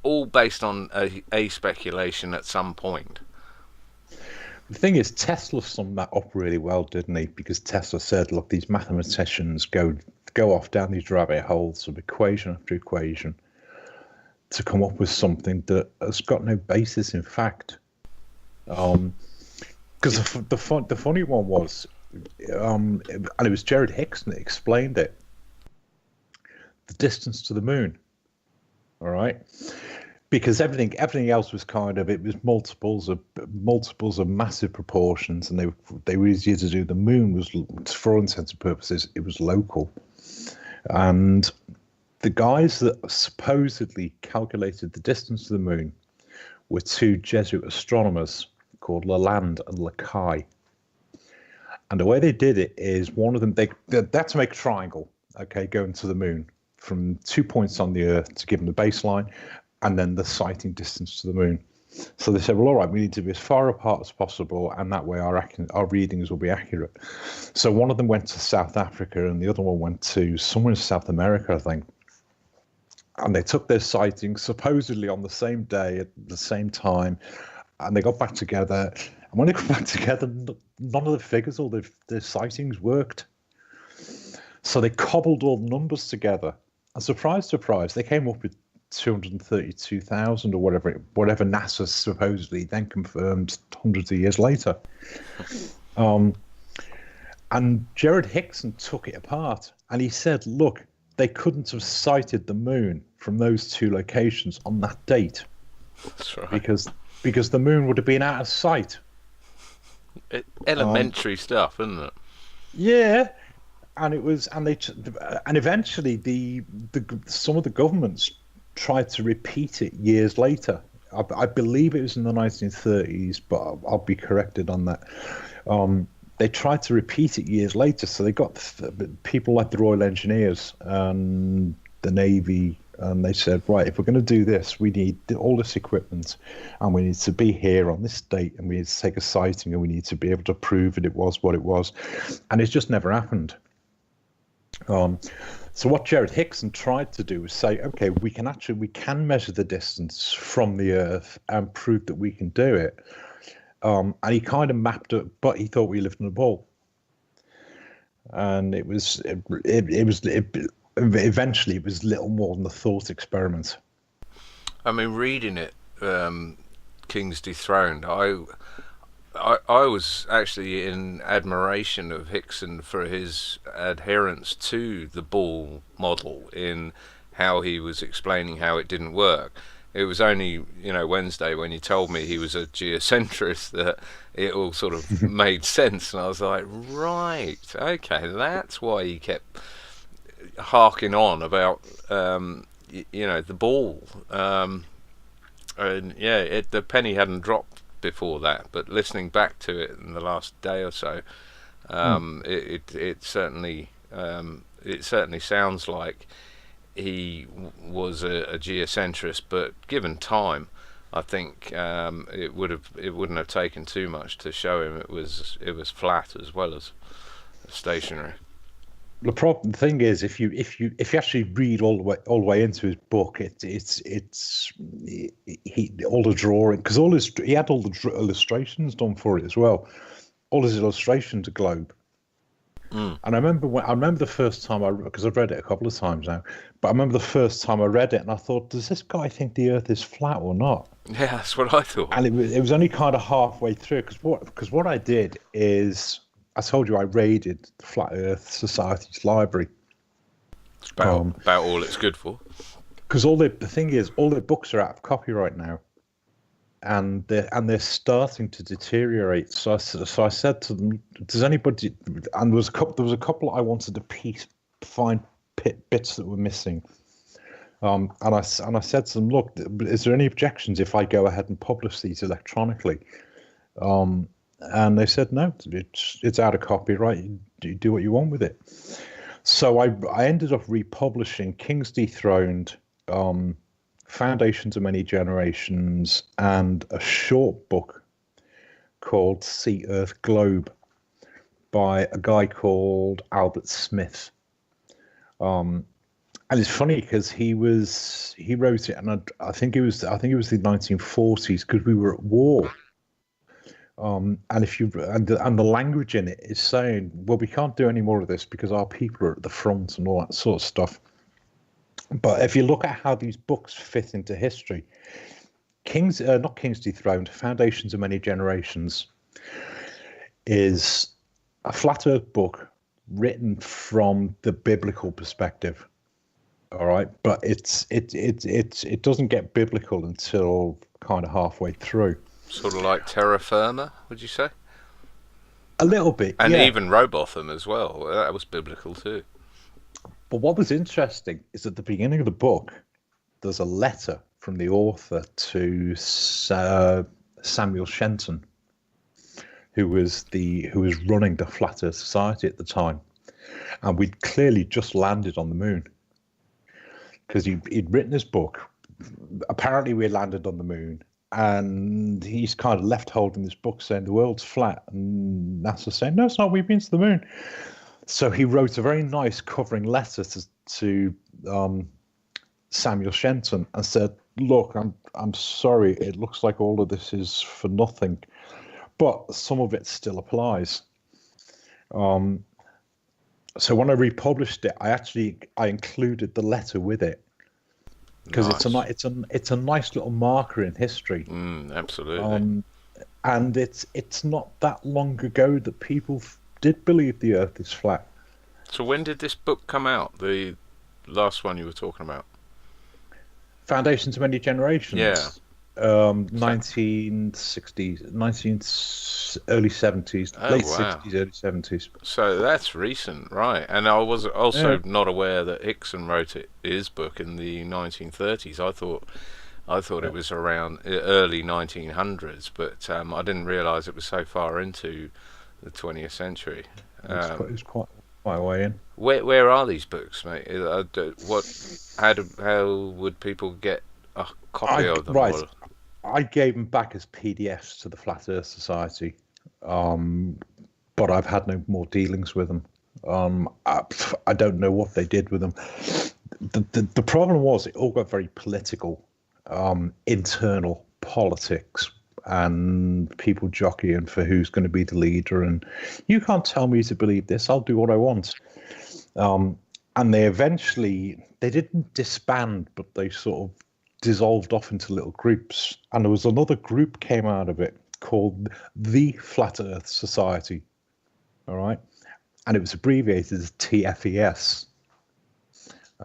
all based on a speculation at some point. The thing is, Tesla summed that up really well, didn't he? Because Tesla said, look, these mathematicians go off down these rabbit holes of equation after equation to come up with something that has got no basis in fact. Because the funny one was, and it was Jared Hickson that explained it, the distance to the moon. All right. Because everything else was it was multiples of massive proportions, and they were easier to do. The moon was, for all intents and purposes, it was local, and the guys that supposedly calculated the distance to the moon were two Jesuit astronomers called Lalande and Lacaille. And the way they did it is one of them they had to make a triangle, okay, going to the moon from 2 points on the Earth to give them the baseline, and then the sighting distance to the moon. So they said, well, all right, we need to be as far apart as possible, and that way our readings will be accurate. So one of them went to South Africa, and the other one went to somewhere in South America, I think. And they took their sightings supposedly on the same day at the same time, and they got back together. And when they got back together, none of the figures or their sightings worked. So they cobbled all the numbers together, and surprise, surprise, they came up with 232,000 or whatever NASA supposedly then confirmed hundreds of years later. And Jared Hickson took it apart, and he said, look, they couldn't have sighted the moon from those two locations on that date. That's right. Because the moon would have been out of sight. Elementary stuff, isn't it? Yeah. And eventually some of the governments tried to repeat it years later. I believe it was in the 1930s, but I'll be corrected on that. They tried to repeat it years later, so they got people like the Royal Engineers and the Navy, and they said, right, if we're going to do this, we need all this equipment, and we need to be here on this date, and we need to take a sighting, and we need to be able to prove that it was what it was, and it just never happened. So what Jared Hickson tried to do was say, okay, we can measure the distance from the Earth and prove that we can do it. And he kind of mapped it, but he thought we lived in a ball. And eventually it was little more than a thought experiment. I mean, reading it, King's Dethroned, I was actually in admiration of Hickson for his adherence to the ball model in how he was explaining how it didn't work. It was only, Wednesday when he told me he was a geocentrist that it all sort of made sense, and I was like, right, okay, that's why he kept harking on about, the ball. And yeah, the penny hadn't dropped before that, but listening back to it in the last day or so, it certainly sounds like he was a geocentrist, but given time, I think it wouldn't have taken too much to show him it was flat as well as stationary. The thing is, if you actually read all the way into his book, all the drawing, because he had all the illustrations done for it as well. All his illustrations are globe. And I remember the first time because I've read it a couple of times now, but I remember the first time I read it and I thought, does this guy think the Earth is flat or not? Yeah, that's what I thought. And it was only kind of halfway through, because what I did is, I told you I raided the Flat Earth Society's library. It's about all it's good for. Because the thing is, all their books are out of copyright now, and they're starting to deteriorate. So I said to them, "Does anybody?" And there was a couple I wanted to find bits that were missing. And I said to them, "Look, is there any objections if I go ahead and publish these electronically?" And they said, "No, it's out of copyright. You do what you want with it." So I ended up republishing King's Dethroned, Foundations of Many Generations, and a short book called See Earth Globe by a guy called Albert Smith. And it's funny because he wrote it, and I think it was the 1940s, because we were at war. And the language in it is saying, well, we can't do any more of this because our people are at the front and all that sort of stuff. But if you look at how these books fit into history, not King's Dethroned, Foundations of Many Generations is a flat Earth book written from the biblical perspective. All right, but it doesn't get biblical until kind of halfway through. Sort of like Terra Firma, would you say? A little bit, and yeah. even Robotham as well. That was biblical too. But what was interesting is at the beginning of the book, there's a letter from the author to Samuel Shenton, who was running the Flat Earth Society at the time, and we'd clearly just landed on the moon because he'd written his book. Apparently, we landed on the moon, and he's kind of left holding this book saying the world's flat, and NASA saying no, it's not. We've been to the moon. So he wrote a very nice covering letter to Samuel Shenton and said, "Look, I'm sorry. It looks like all of this is for nothing, but some of it still applies." So when I republished it, I included the letter with it because nice. it's a nice little marker in history. Absolutely. And it's not that long ago that people did believe the Earth is flat. So when did this book come out? The last one you were talking about? Foundations of Many Generations. Yeah. 1960s, early 70s, late 60s, early 70s. So that's recent, right? And I was also not aware that Hickson wrote his book in the 1930s. I thought it was around early 1900s, but I didn't realise it was so far into the 20th century. It's quite a way in. Where are these books, mate? How would people get a copy of them? Right. I gave them back as PDFs to the Flat Earth Society, but I've had no more dealings with them. I don't know what they did with them. The problem was it all got very political, internal politics, and people jockeying for who's going to be the leader. And you can't tell me to believe this. I'll do what I want. And they didn't disband, but they sort of dissolved off into little groups. And there was another group came out of it called the Flat Earth Society. All right. And it was abbreviated as TFES.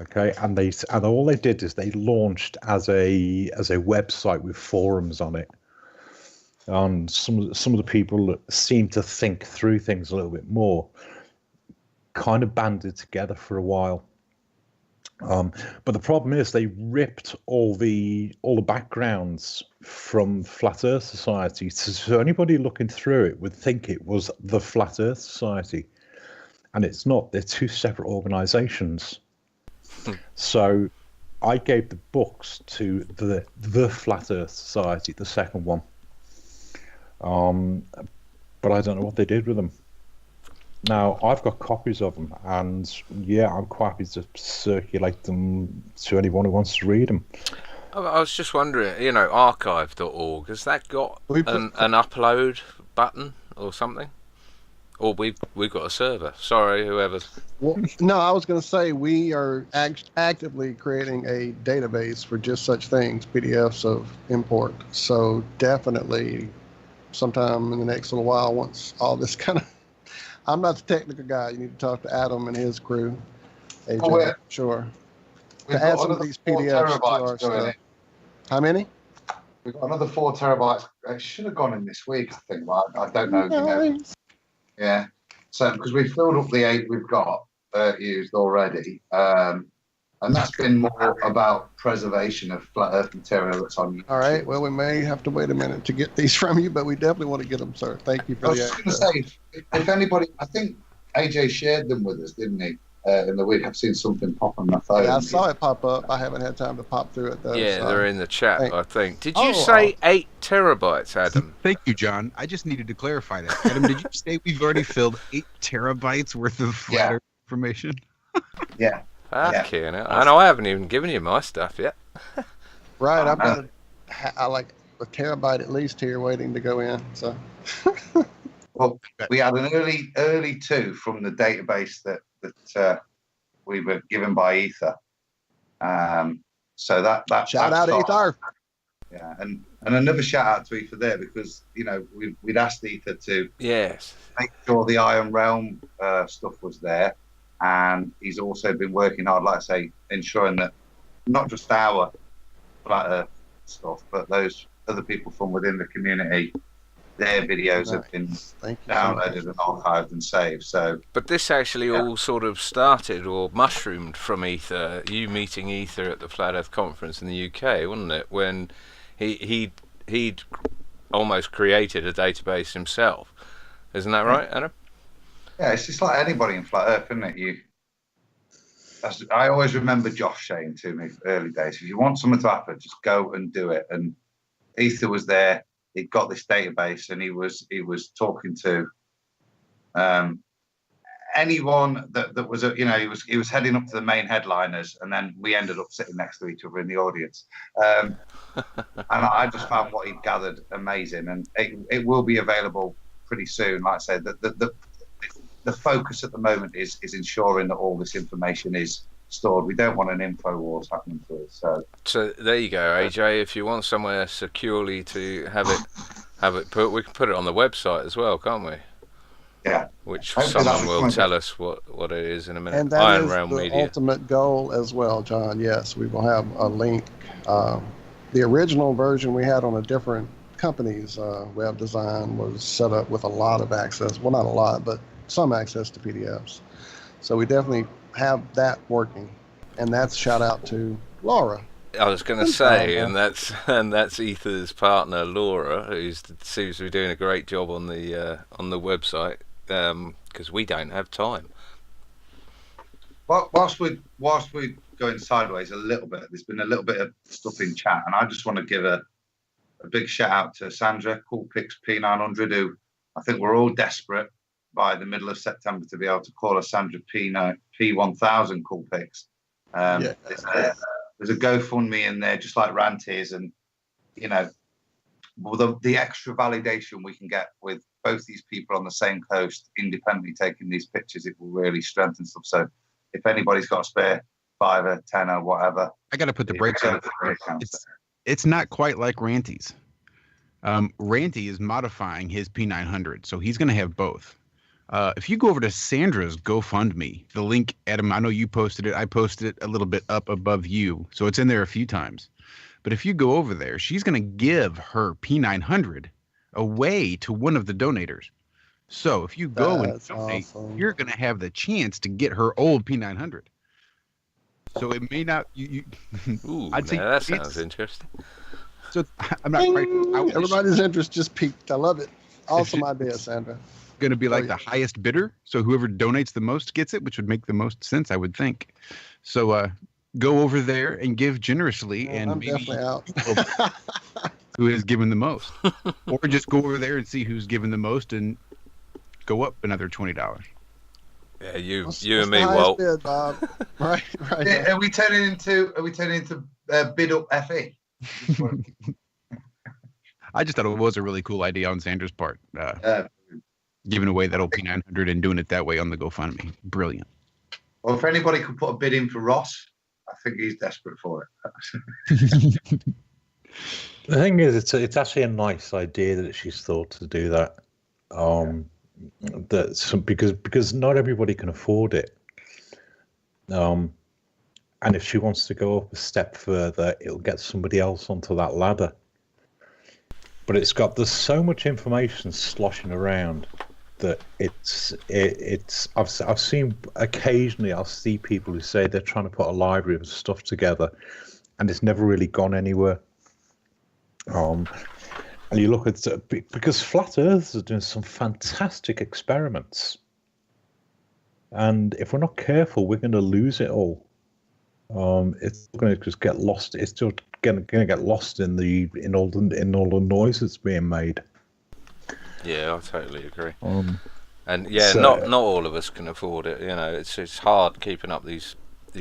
Okay. And all they did is they launched as a website with forums on it. And some of the people that seemed to think through things a little bit more kind of banded together for a while. But the problem is they ripped all the backgrounds from Flat Earth Society. So anybody looking through it would think it was the Flat Earth Society. And it's not. They're two separate organizations. So I gave the books to the Flat Earth Society, the second one. But I don't know what they did with them. Now, I've got copies of them, and I'm quite happy to circulate them to anyone who wants to read them. I was just wondering, archive.org, has that got an upload button or something? Or we've got a server. Sorry, whoever's... Well, no, I was going to say we are actively creating a database for just such things, PDFs of import. So definitely sometime in the next little while, once all this kind of... I'm not the technical guy. You need to talk to Adam and his crew. AJ, sure. To add some of these PDFs to our stuff. How many? We've got another 4 terabytes. It should have gone in this week, I think. Well, I don't know. Nice. Yeah. So, because we filled up the 8 we've got used already. And that's been more about preservation of flat earth material that's on YouTube. All right. Well, we may have to wait a minute to get these from you, but we definitely want to get them, sir. Thank you for I was just going to say, if anybody, I think AJ shared them with us, didn't he? in the week. I've seen something pop on my phone. Yeah, I saw it pop up. I haven't had time to pop through it though. Yeah, so they're in the chat, Thank- I think. Did you Oh, say 8 terabytes, Adam? Thank you, John. I just needed to clarify that. Adam, did you say we've already filled 8 terabytes worth of flat Earth information? Yeah. Fucking hell. And I haven't even given you my stuff yet. Right, Oh, I've got like a terabyte at least here waiting to go in. So Well, we had an early 2 from the database that we were given by Ether. So that shout out started. Ether. Yeah, and another shout out to Ether there, because we'd asked Ether to Yes. make sure the Iron Realm stuff was there, and he's also been working hard, like I say, ensuring that not just our flat Earth stuff, but those other people from within the community, their videos have been downloaded and archived and saved. So, but this actually all sort of started or mushroomed from Ether, you meeting Ether at the Flat Earth Conference in the UK, wasn't it? When he'd almost created a database himself. Isn't that right, Adam? Yeah, it's just like anybody in Flat Earth, isn't it? I always remember Josh saying to me early days, if you want something to happen, just go and do it. And Ether was there. He'd got this database, and he was talking to anyone that was he was heading up to the main headliners, and then we ended up sitting next to each other in the audience. And I just found what he'd gathered amazing, and it will be available pretty soon. Like I said, the focus at the moment is ensuring that all this information is stored. We don't want an info wars happening to us. So there you go, AJ. If you want somewhere securely to have it put, we can put it on the website as well, can't we? Yeah. Which Hopefully someone will tell us what it is in a minute. And that Iron is Realm the Media. ultimate goal as well, John. Yes, we will have a link. The original version we had on a different company's web design was set up with a lot of access. Well, not a lot, but some access to PDFs. So we definitely have that working. And that's shout out to Laura. I was going to say, and that's Ether's partner, Laura, who seems to be doing a great job on the website, because we don't have time. Well, whilst we're going sideways a little bit, there's been a little bit of stuff in chat, and I just want to give a big shout out to Sandra Coolpix P900, who I think we're all desperate by the middle of September to be able to call her Sandra P1000 Coolpix. There's a GoFundMe in there, just like Rant is, and the extra validation we can get with both these people on the same coast, independently taking these pictures, it will really strengthen stuff. So, if anybody's got a spare $5, $10, whatever, I got to put the brakes on. It's not quite like Ranty's. Ranty is modifying his P900, so he's going to have both. If you go over to Sandra's GoFundMe, the link, Adam, I know you posted it. I posted it a little bit up above you, so it's in there a few times. But if you go over there, she's going to give her P900 away to one of the donators. So if you go and donate, you're going to have the chance to get her old P900. So it may not. Ooh, I'd say that sounds interesting. So I'm not quite. Everybody's interest just peaked. I love it. Awesome idea, Sandra. Going to be like the highest bidder, so whoever donates the most gets it, which would make the most sense, I would think. So go over there and give generously, and I'm maybe definitely out. who has given the most, or just go over there and see who's given the most and go up another $20. Yeah, you What's and me, the highest Walt. bid, Bob? right. Yeah, are we turning into bid up FE? I just thought it was a really cool idea on Sandra's part, giving away that old P900 and doing it that way on the GoFundMe. Brilliant. Well, if anybody could put a bid in for Ross, I think he's desperate for it. The thing is, it's actually a nice idea that she's thought to do that. Because not everybody can afford it. And if she wants to go up a step further, it'll get somebody else onto that ladder. But there's so much information sloshing around that I've seen occasionally, I'll see people who say they're trying to put a library of stuff together, and it's never really gone anywhere. And you look at, because Flat Earthers are doing some fantastic experiments. and if we're not careful, we're going to lose it all. It's going to just get lost. It's just going to get lost in all the noise that's being made. Yeah, I totally agree. And so- not all of us can afford it. You know, it's hard keeping up these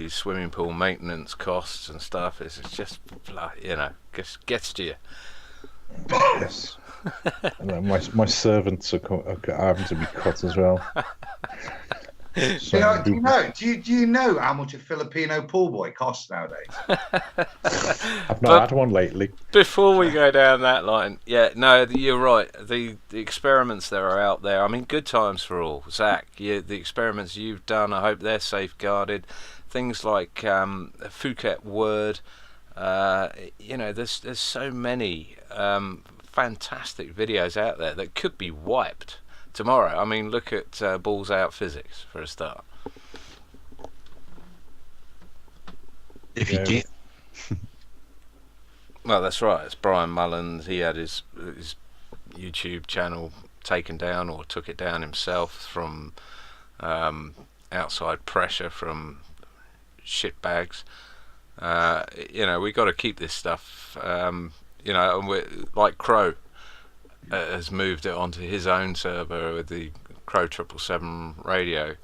swimming pool maintenance costs and stuff. It's just like, you know, gets to you. Yes. And my servants are having to be cut as well. So Do you know how much a Filipino pool boy costs nowadays? I've not had one lately. Before we go down that line, yeah, no, you're right. The experiments that are out there, I mean, good times for all. Zach, the experiments you've done, I hope they're safeguarded. Things like Phuket Word, you know, there's so many fantastic videos out there that could be wiped tomorrow. I mean, look at Balls Out Physics for a start. If you can't. Well, that's right. It's Brian Mullins. He had his YouTube channel taken down, or took it down himself from outside pressure from shitbags. You know, we got to keep this stuff. You know, and like Crow has moved it onto his own server with the Crow 777 radio.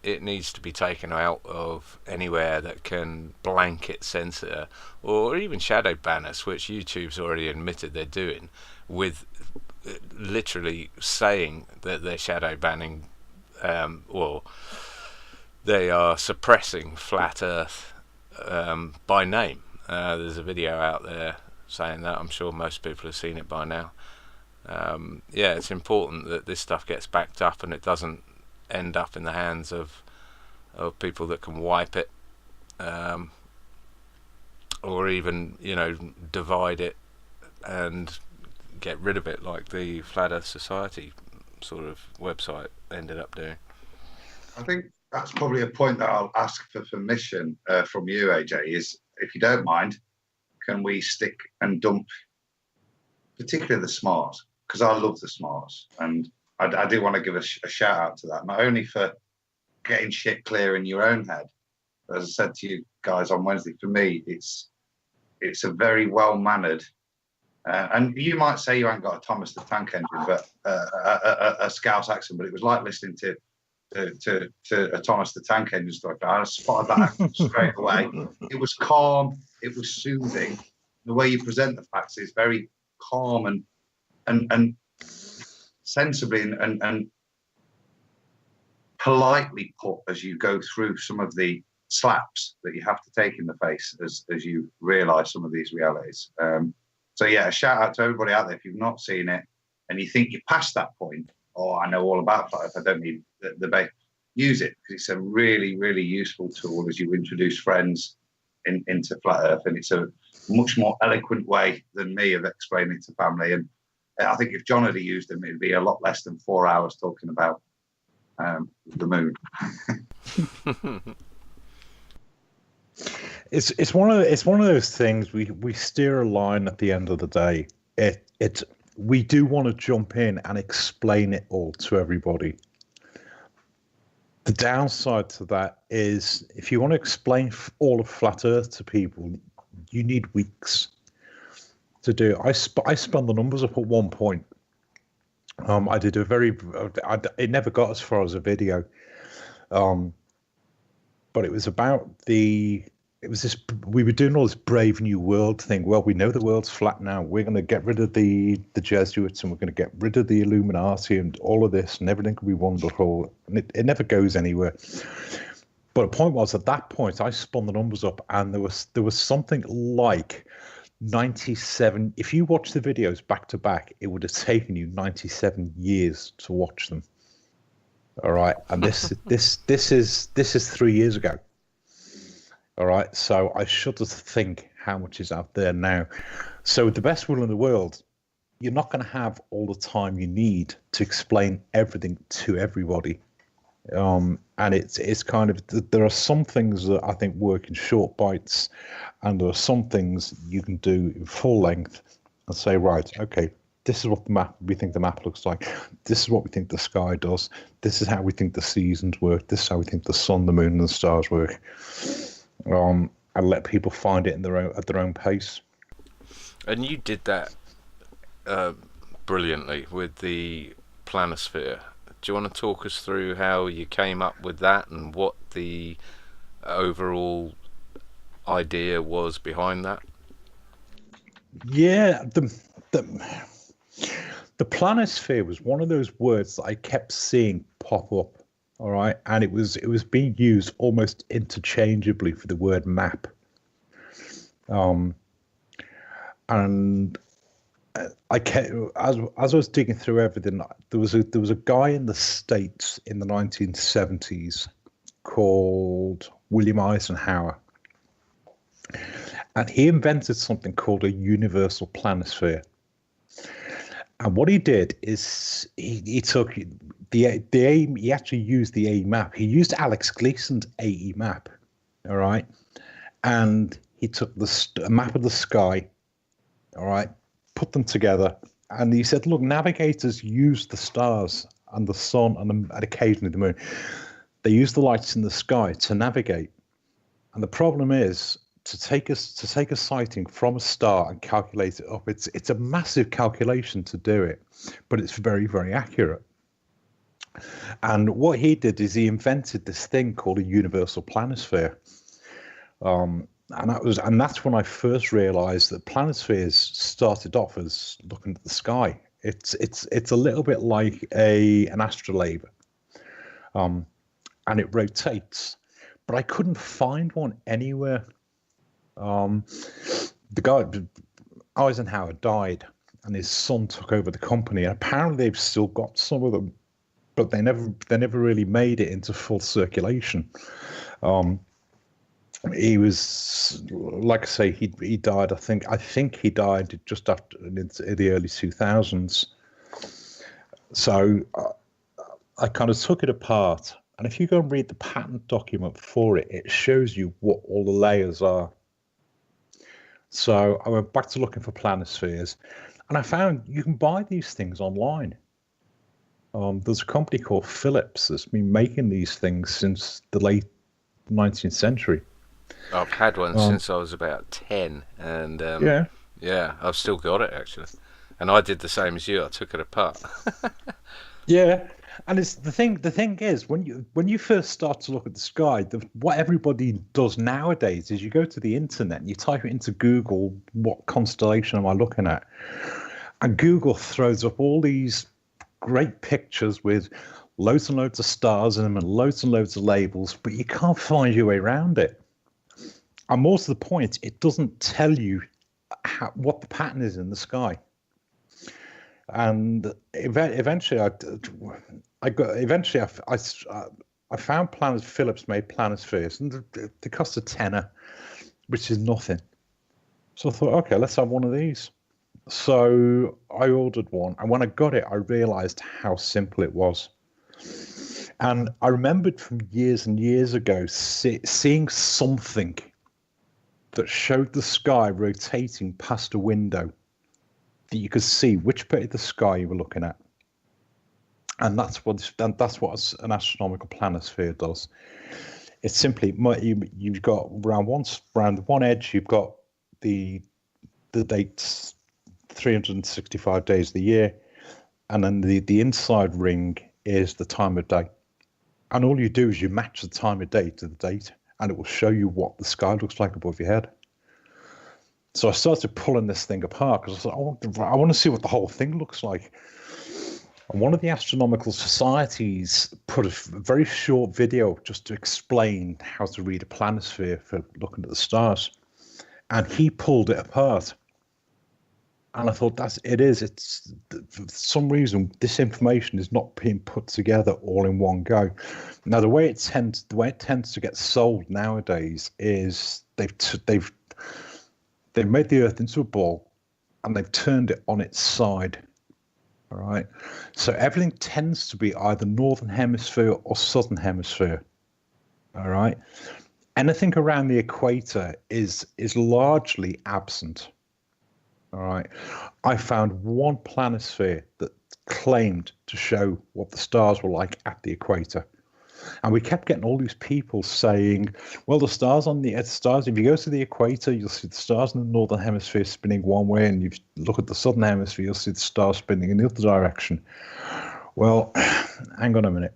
It needs to be taken out of anywhere that can blanket censor or even shadow ban us, which YouTube's already admitted they're doing, with literally saying that they're shadow banning or they are suppressing Flat Earth by name. There's a video out there saying that. I'm sure most people have seen it by now. Yeah, it's important that this stuff gets backed up and it doesn't end up in the hands of people that can wipe it, or even, you know, divide it and get rid of it, like the Flat Earth Society sort of website ended up doing. I think that's probably a point that I'll ask for permission from you, AJ, is, if you don't mind, can we stick and dump particularly the smarts? Because I love the smarts, and I do want to give a shout out to that, not only for getting shit clear in your own head, but as I said to you guys on Wednesday, for me, it's a very well-mannered, and you might say you ain't got a Thomas the Tank Engine, but a Scouse accent, but it was like listening to a Thomas the Tank Engine story. I spotted that accent straight away. It was calm, it was soothing. The way you present the facts is very calm and sensibly and politely put as you go through some of the slaps that you have to take in the face as you realise some of these realities. So yeah, a shout out to everybody out there. If you've not seen it and you think you're past that point, I know all about Flat Earth, I don't need the debate, use it, because it's a really, really useful tool as you introduce friends into Flat Earth, and it's a much more eloquent way than me of explaining it to family. And I think if John had used them, it'd be a lot less than 4 hours talking about the moon. It's one of those things we steer a line at the end of the day. We do want to jump in and explain it all to everybody. The downside to that is, if you want to explain all of Flat Earth to people, you need weeks to do it. I spun the numbers up at one point. I did it never got as far as a video, but it was about we were doing all this Brave New World thing. Well, we know the world's flat now. We're going to get rid of the Jesuits, and we're going to get rid of the Illuminati and all of this, and everything will be wonderful. And it never goes anywhere. But the point was, at that point, I spun the numbers up, and there was something like 97. If you watch the videos back to back, it would have taken you 97 years to watch them. All right, and this is 3 years ago. All right, so I shudder to think how much is out there now. So with the best will in the world, you're not going to have all the time you need to explain everything to everybody. And it's kind of, there are some things that I think work in short bites, and there are some things you can do in full length and say, right, okay, This is what we think the map looks like. This is what we think the sky does. This is how we think the seasons work. This is how we think the sun, the moon, and the stars work. And let people find it at their own pace. And you did that brilliantly with the planisphere. Do you want to talk us through how you came up with that and what the overall idea was behind that? Yeah, the planisphere was one of those words that I kept seeing pop up. All right, and it was being used almost interchangeably for the word map. And I kept, as I was digging through everything, there was a guy in the States in the 1970s called William Eisenhower, and he invented something called a universal planisphere. And what he did is he took the AE, he actually used the AE map. He used Alex Gleason's AE map, all right, and he took a map of the sky, all right, put them together, and he said, look, navigators use the stars and the sun and occasionally the moon. They use the lights in the sky to navigate. And the problem is to take a sighting from a star and calculate it up. It's a massive calculation to do it, but it's very, very accurate. And what he did is he invented this thing called a universal planisphere. And that's when I first realized that planispheres started off as looking at the sky. It's a little bit like an astrolabe, and it rotates. But I couldn't find one anywhere. The guy Eisenhower died, and his son took over the company. And apparently, they've still got some of them, but they never really made it into full circulation. He was, like I say, he died. I think he died just after in the early 2000s. So I kind of took it apart, and if you go and read the patent document for it, it shows you what all the layers are. So I went back to looking for planispheres, and I found you can buy these things online. There's a company called Philips that's been making these things since the late 19th century. I've had one since I was about 10, and yeah, I've still got it actually. And I did the same as you. I took it apart. Yeah, and it's the thing. The thing is, when you first start to look at the sky, what everybody does nowadays is you go to the internet and you type it into Google, what constellation am I looking at? And Google throws up all these great pictures with loads and loads of stars in them and loads of labels, but you can't find your way around it. And more to the point, it doesn't tell you what the pattern is in the sky. And eventually, I found Philips made planispheres, and they cost a tenner, which is nothing. So I thought, okay, let's have one of these. So I ordered one, and when I got it, I realized how simple it was. And I remembered from years and years ago seeing something that showed the sky rotating past a window, that you could see which bit of the sky you were looking at. And that's what an astronomical planisphere does. It's simply, you've got around one edge, you've got the dates, 365 days of the year, and then the inside ring is the time of day. And all you do is you match the time of day to the date, and it will show you what the sky looks like above your head. So I started pulling this thing apart because I thought, I want to see what the whole thing looks like. And one of the astronomical societies put a very short video just to explain how to read a planisphere for looking at the stars. And he pulled it apart. And I thought, it's for some reason, this information is not being put together all in one go. Now, the way it tends to get sold nowadays is they've made the Earth into a ball and they've turned it on its side. All right. So everything tends to be either northern hemisphere or southern hemisphere. All right. Anything around the equator is largely absent. All right. I found one planisphere that claimed to show what the stars were like at the equator. And we kept getting all these people saying, well, the stars if you go to the equator, you'll see the stars in the northern hemisphere spinning one way, and if you look at the southern hemisphere, you'll see the stars spinning in the other direction. Well, hang on a minute.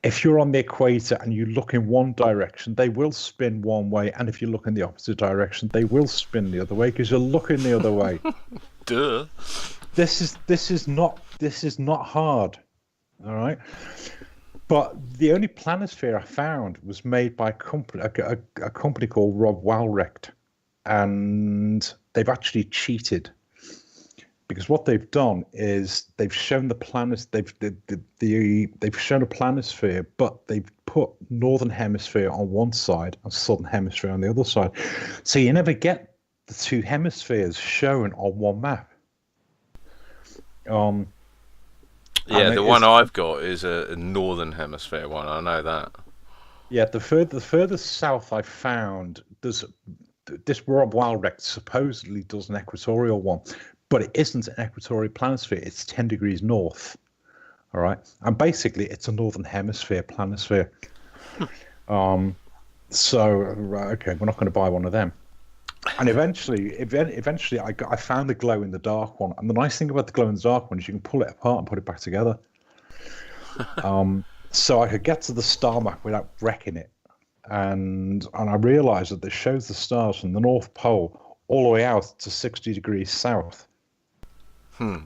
If you're on the equator and you look in one direction, they will spin one way, and if you look in the opposite direction, they will spin the other way because you're looking the other way. Duh. This is not hard, all right. But the only planisphere I found was made by a company called Rob Walrecht, and they've actually cheated. Because what they've done is they've shown they've shown a planisphere, but they've put northern hemisphere on one side and southern hemisphere on the other side. So you never get the two hemispheres shown on one map. Yeah, the one I've got is a northern hemisphere one. I know that. Yeah, the furthest south I found, this Rob Walrecht supposedly does an equatorial one. But it isn't an equatorial planisphere. It's 10 degrees north. All right. And basically, it's a northern hemisphere planisphere. So, okay, we're not going to buy one of them. And eventually, I found the glow in the dark one. And the nice thing about the glow in the dark one is you can pull it apart and put it back together. So I could get to the star map without wrecking it. And I realized that this shows the stars from the North Pole all the way out to 60 degrees south.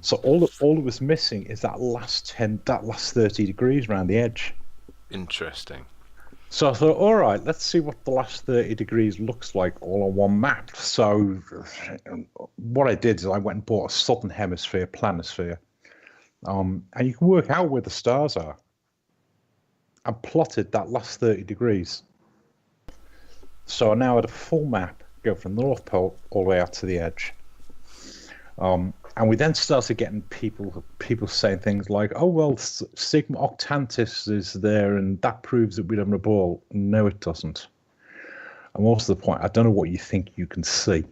So all that was missing is that last 30 degrees around the edge. Interesting. So I thought, all right, let's see what the last 30 degrees looks like all on one map. So what I did is I went and bought a southern hemisphere planisphere, and you can work out where the stars are, and plotted that last 30 degrees. So I now had a full map, go from the North Pole all the way out to the edge. And we then started getting people saying things like, oh, well, Sigma Octantis is there, and that proves that we don't have a ball. No, it doesn't. And most of the point, I don't know what you think you can see.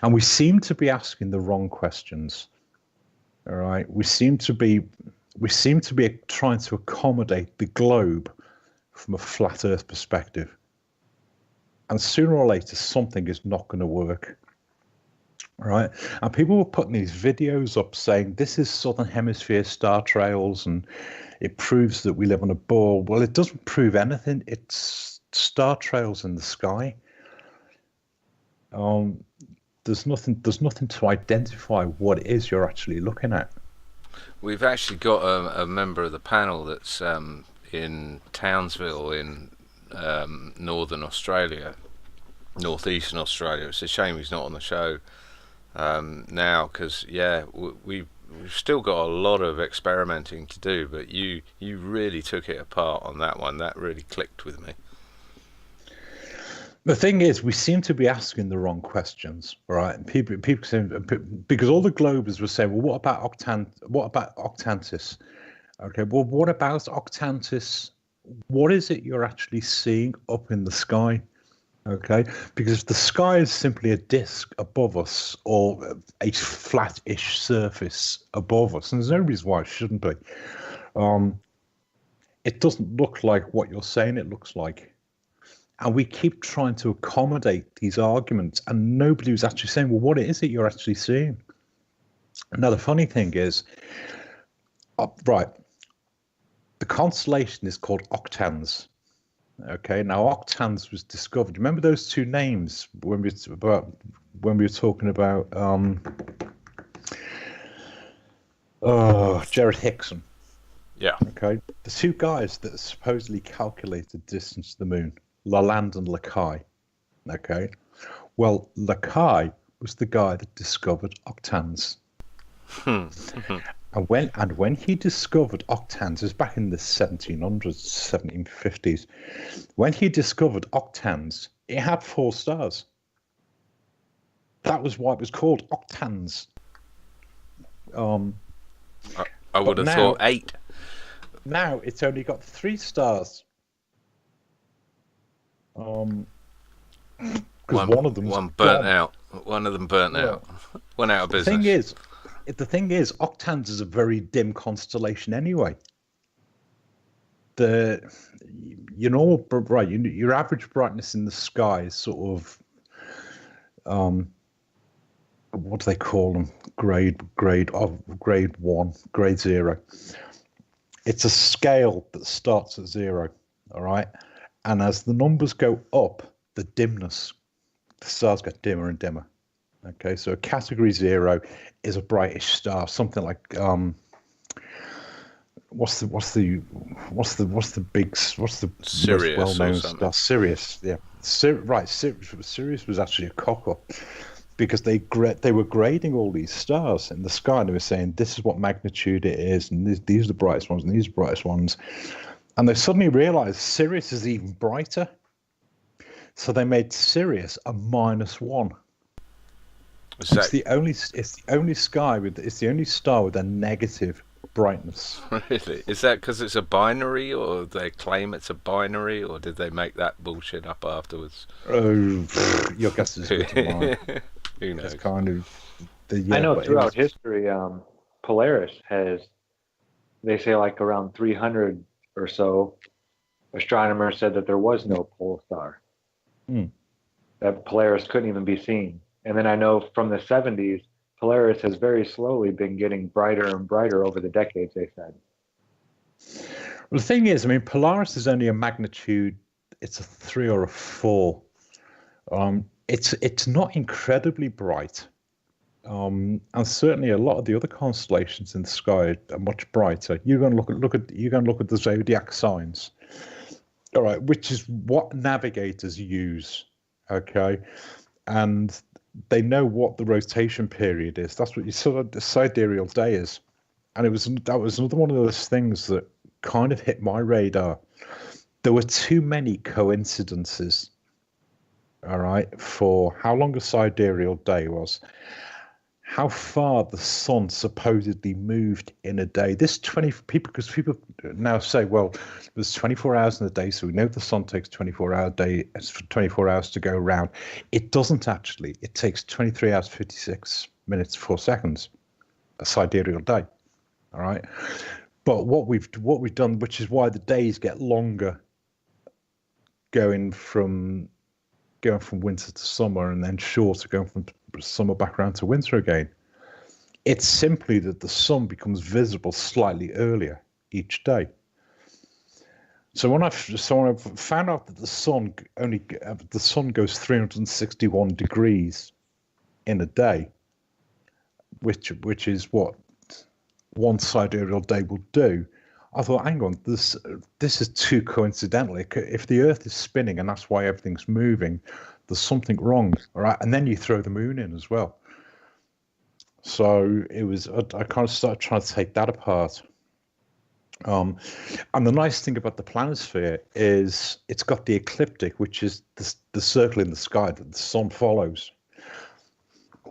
And we seem to be asking the wrong questions. All right. We seem to be trying to accommodate the globe from a flat Earth perspective. And sooner or later, something is not going to work. Right, and people were putting these videos up saying this is southern hemisphere star trails and it proves that we live on a ball. Well, it doesn't prove anything. It's star trails in the sky. There's nothing to identify what it is you're actually looking at. We've actually got a member of the panel that's in Townsville in northern Australia, northeastern Australia. It's a shame he's not on the show now, because we've still got a lot of experimenting to do, but you really took it apart on that one. That really clicked with me. The thing is, we seem to be asking the wrong questions, right? And people saying, because all the globers were saying, well, what about Octantis? Okay, well, what about Octantis? What is it you're actually seeing up in the sky? Okay, because if the sky is simply a disk above us or a flat-ish surface above us, and there's no reason why it shouldn't be, it doesn't look like what you're saying it looks like. And we keep trying to accommodate these arguments, and nobody was actually saying, well, what is it you're actually seeing? Now, the funny thing is, right, the constellation is called Octans. Okay, now Octans was discovered. Remember those two names when we were talking about Jared Hickson. Yeah. Okay, the two guys that supposedly calculated distance to the moon, Lalande and Lacaille. Okay, well, Lacaille was the guy that discovered Octans. And when he discovered Octans, it was back in the 1700s, 1750s. When he discovered Octans, it had 4 stars. That was why it was called Octans. I would have thought 8. Now it's only got 3 stars. because one of them burnt out. One of them burnt out. Went out of business. The thing is, octans is a very dim constellation anyway. Your average brightness in the sky is sort of what do they call them? Grade 1, grade 0. It's a scale that starts at 0, all right? And as the numbers go up, the stars get dimmer and dimmer. Okay, so a category 0 is a brightish star, something like what's the Sirius most well-known or something. star? Sirius, yeah. Sirius was actually a cock-up because they were grading all these stars in the sky, and they were saying this is what magnitude it is, and these are the brightest ones, and these are the brightest ones, and they suddenly realized Sirius is even brighter, so they made Sirius a -1. It's the only star with a negative brightness. Really? Is that because it's a binary, or they claim it's a binary, or did they make that bullshit up afterwards? Oh, your guess is good as mine. Who knows? It's kind of I know throughout history, Polaris has, they say like around 300 or so, astronomers said that there was no pole star. That Polaris couldn't even be seen. And then I know from the 70s, Polaris has very slowly been getting brighter and brighter over the decades, they said. Well, the thing is, I mean, Polaris is only a magnitude, it's a 3 or a 4. It's not incredibly bright. And certainly a lot of the other constellations in the sky are much brighter. You're going to look at the zodiac signs. All right, which is what navigators use, okay? And they know what the rotation period is. That's what you saw the sidereal day is. And that was another one of those things that kind of hit my radar. There were too many coincidences, all right, for how long a sidereal day was, how far the sun supposedly moved in a day. Because people now say, well, there's 24 hours in a day, so we know the sun takes 24 hours to go around. It doesn't actually. It takes 23 hours, 56 minutes, 4 seconds, a sidereal day. All right. But what we've done, which is why the days get longer, going from winter to summer, and then shorter, going from summer back around to winter again. It's simply that the sun becomes visible slightly earlier each day. So when I found out that the sun goes 361 degrees in a day, which is what one sidereal day will do, I thought, hang on, this is too coincidental. If the Earth is spinning and that's why everything's moving, there's something wrong, all right? And then you throw the moon in as well. So I kind of started trying to take that apart. And the nice thing about the planisphere is it's got the ecliptic, which is the circle in the sky that the sun follows.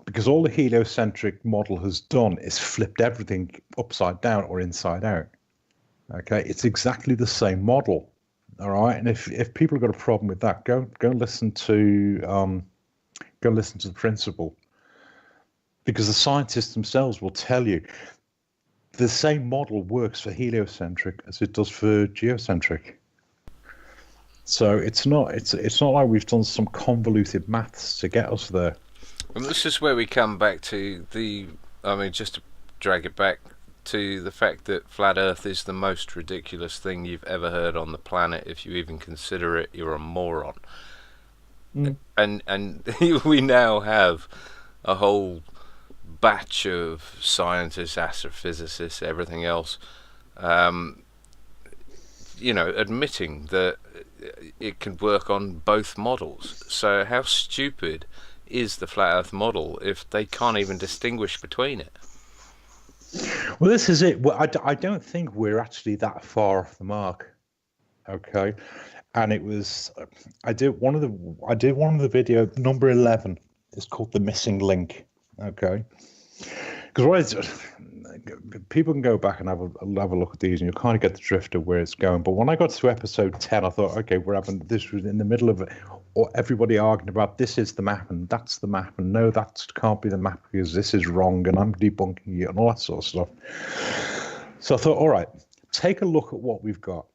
Because all the heliocentric model has done is flipped everything upside down or inside out. Okay, it's exactly the same model. All right, and if people have got a problem with that, go listen to the principle, because the scientists themselves will tell you the same model works for heliocentric as it does for geocentric. So it's not like we've done some convoluted maths to get us there. And this is where we come back to just to drag it back to the fact that flat Earth is the most ridiculous thing you've ever heard on the planet. If you even consider it, you're a moron. And we now have a whole batch of scientists, astrophysicists, everything else, admitting that it can work on both models. So how stupid is the flat Earth model if they can't even distinguish between it? Well, this is it. Well, I don't think we're actually that far off the mark. Okay, and it was I did one of the video number 11. It's called The Missing Link. Okay, because people can go back and have a look at these, and you kind of get the drift of where it's going. But when I got to episode 10, I thought, okay, this was in the middle of or everybody arguing about this is the map and that's the map and no, that can't be the map because this is wrong and I'm debunking it and all that sort of stuff. So I thought, all right, take a look at what we've got.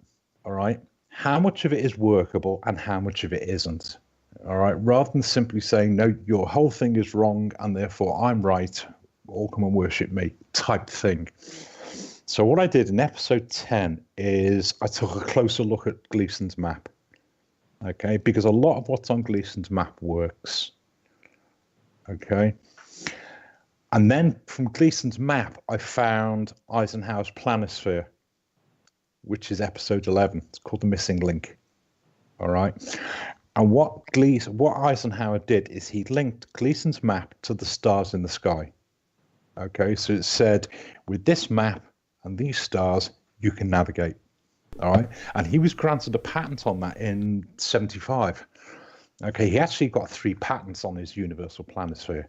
All right, how much of it is workable and how much of it isn't. All right, rather than simply saying, no, your whole thing is wrong and therefore I'm right, all come and worship me type thing. So what I did in episode 10 is I took a closer look at Gleason's map. Okay, because a lot of what's on Gleason's map works. Okay. And then from Gleason's map, I found Eisenhower's planisphere, which is episode 11. It's called The Missing Link. All right. And what Eisenhower did is he linked Gleason's map to the stars in the sky. Okay, so it said, with this map and these stars, you can navigate. All right, and he was granted a patent on that in 1975. Okay, he actually got 3 patents on his universal planisphere.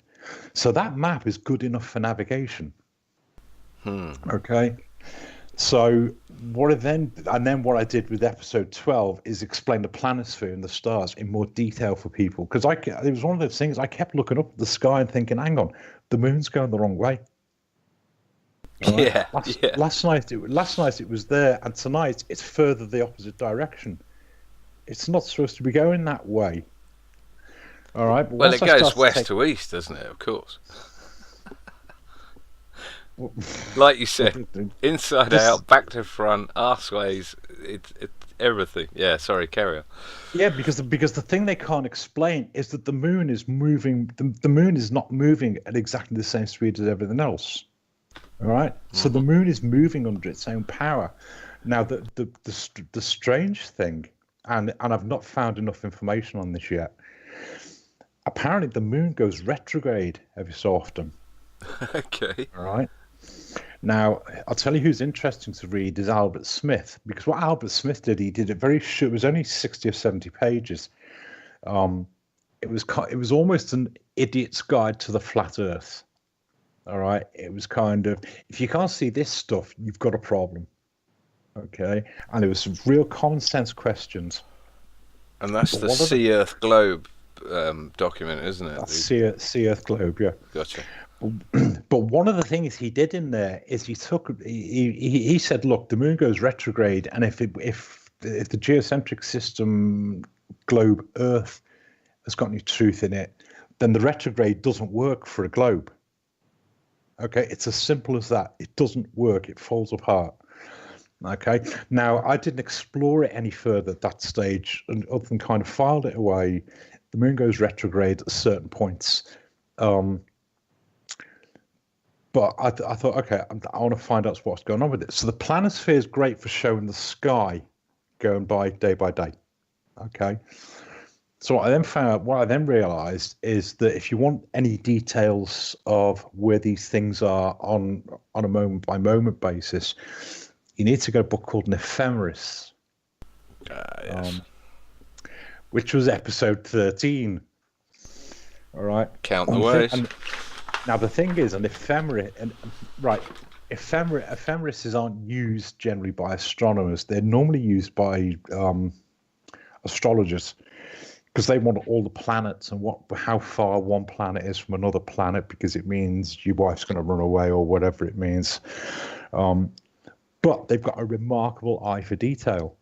So that map is good enough for navigation. Okay, so what I did with episode 12 is explain the planisphere and the stars in more detail for people, because it was one of those things I kept looking up at the sky and thinking, hang on, the moon's going the wrong way. Right? Last night it was there, and tonight it's further the opposite direction. It's not supposed to be going that way. All right. But well, it goes west to east, doesn't it? Of course. Like you said, inside out, back to front, arseways, it's everything. Yeah. Sorry, carry on. Yeah, because the thing they can't explain is that the moon is moving. The moon is not moving at exactly the same speed as everything else. All right, so the moon is moving under its own power. Now, the strange thing, and I've not found enough information on this yet. Apparently, the moon goes retrograde every so often. Okay. All right. Now, I'll tell you who's interesting to read is Albert Smith, because what Albert Smith did, he did it very short. It was only 60 or 70 pages. It was almost an idiot's guide to the flat Earth. All right, it was kind of, if you can't see this stuff, you've got a problem. Okay, and it was some real common sense questions. And that's the Sea Earth Globe document, isn't it? That's Sea Earth Globe, yeah. Gotcha. But one of the things he did in there is he said, look, the moon goes retrograde, and if the geocentric system globe Earth has got any truth in it, then the retrograde doesn't work for a globe. Okay, it's as simple as that. It doesn't work. It falls apart. Okay, now I didn't explore it any further at that stage, and other than kind of filed it away. The moon goes retrograde at certain points. But I thought, okay, I want to find out what's going on with it. So the planisphere is great for showing the sky going by day. Okay. So what I then realized is that if you want any details of where these things are on a moment by moment basis, you need to get a book called An Ephemeris, yes. Which was episode 13. All right. Count the ways. Now the thing is, an ephemeris, ephemeris aren't used generally by astronomers. They're normally used by astrologers, because they want all the planets and how far one planet is from another planet, because it means your wife's going to run away or whatever it means. But they've got a remarkable eye for detail.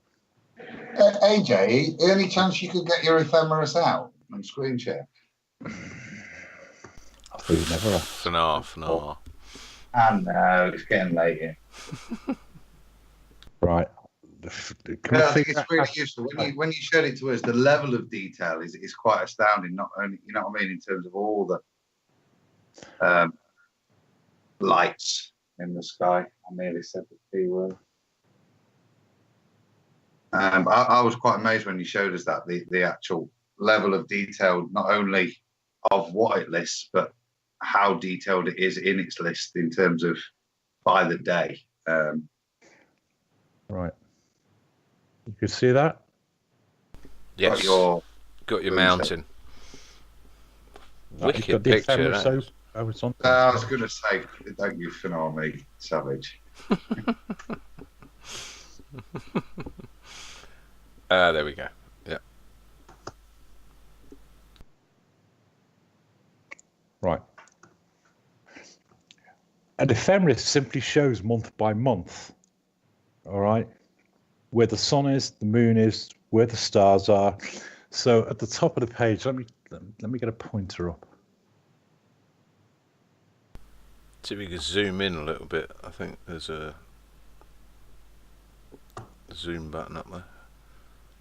AJ, any chance you could get your ephemeris out and screen share? Please never. No. I know, it's getting late here. Right. I think it's really useful when you showed it to us. The level of detail is quite astounding. Not only, you know what I mean, in terms of all the lights in the sky. I nearly said the P word. I was quite amazed when you showed us that the actual level of detail, not only of what it lists, but how detailed it is in its list in terms of by the day. Right. You could see that? Yes. Got your mountain. Wicked picture. I was going to say, don't you fin me, savage. There we go. Yeah. An ephemeris simply shows month by month, all right, where the sun is, the moon is, where the stars are. So at the top of the page, let me get a pointer up. See if we can zoom in a little bit. I think there's a zoom button up there.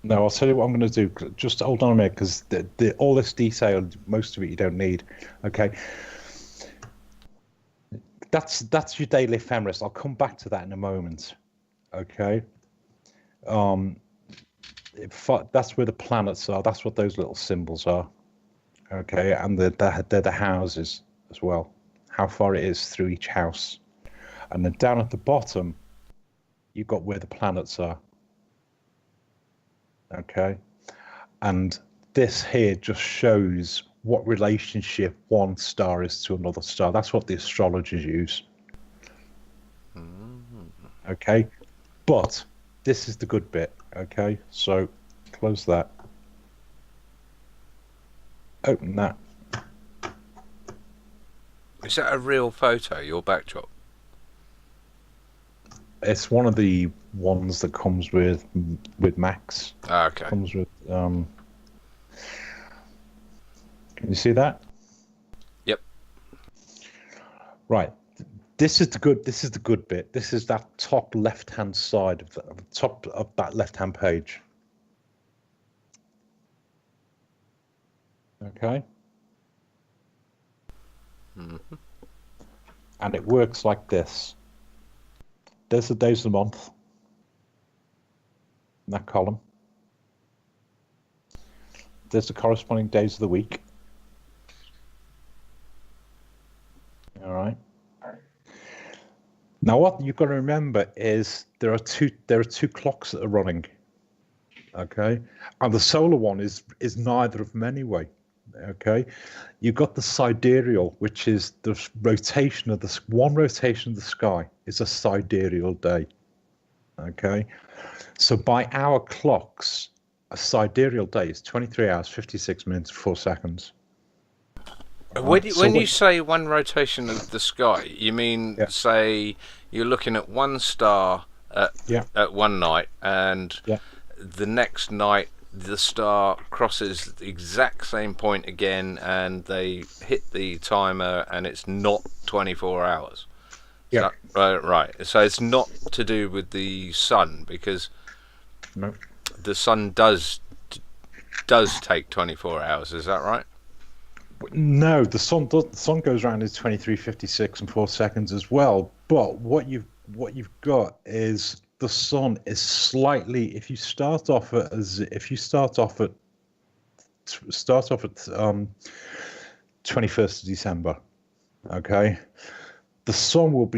No, I'll tell you what I'm going to do. Just hold on a minute, because all this detail, most of it you don't need. Okay. That's your daily ephemeris. I'll come back to that in a moment. Okay. That's where the planets are. That's what those little symbols are. Okay, and they're the houses as well. How far it is through each house, and then down at the bottom, you've got where the planets are. Okay, and this here just shows what relationship one star is to another star. That's what the astrologers use. Okay, but this is the good bit. Okay, so close that. Open that. Is that a real photo, your backdrop? It's one of the ones that comes with Max. Ah, okay. Comes with Can you see that? Yep. Right. This is the good bit. This is that top left-hand side of the top of that left-hand page. Okay. Mm-hmm. And it works like this. There's the days of the month in that column. There's the corresponding days of the week. All right. Now, what you've got to remember is there are two clocks that are running. Okay, and the solar one is neither of them anyway. Okay, you've got the sidereal, which is the rotation of one rotation of the sky is a sidereal day. Okay, so by our clocks, a sidereal day is 23 hours, 56 minutes, 4 seconds. When you say one rotation of the sky, you mean, say, you're looking at one star at one night, and the next night the star crosses the exact same point again, and they hit the timer, and it's not 24 hours. Yeah. Right. So it's not to do with the sun, because the sun does take 24 hours. Is that right? No, the sun goes around in 23:56 and 4 seconds as well. But what you've got is the sun is slightly. If you start off at 21st of December, okay, the sun will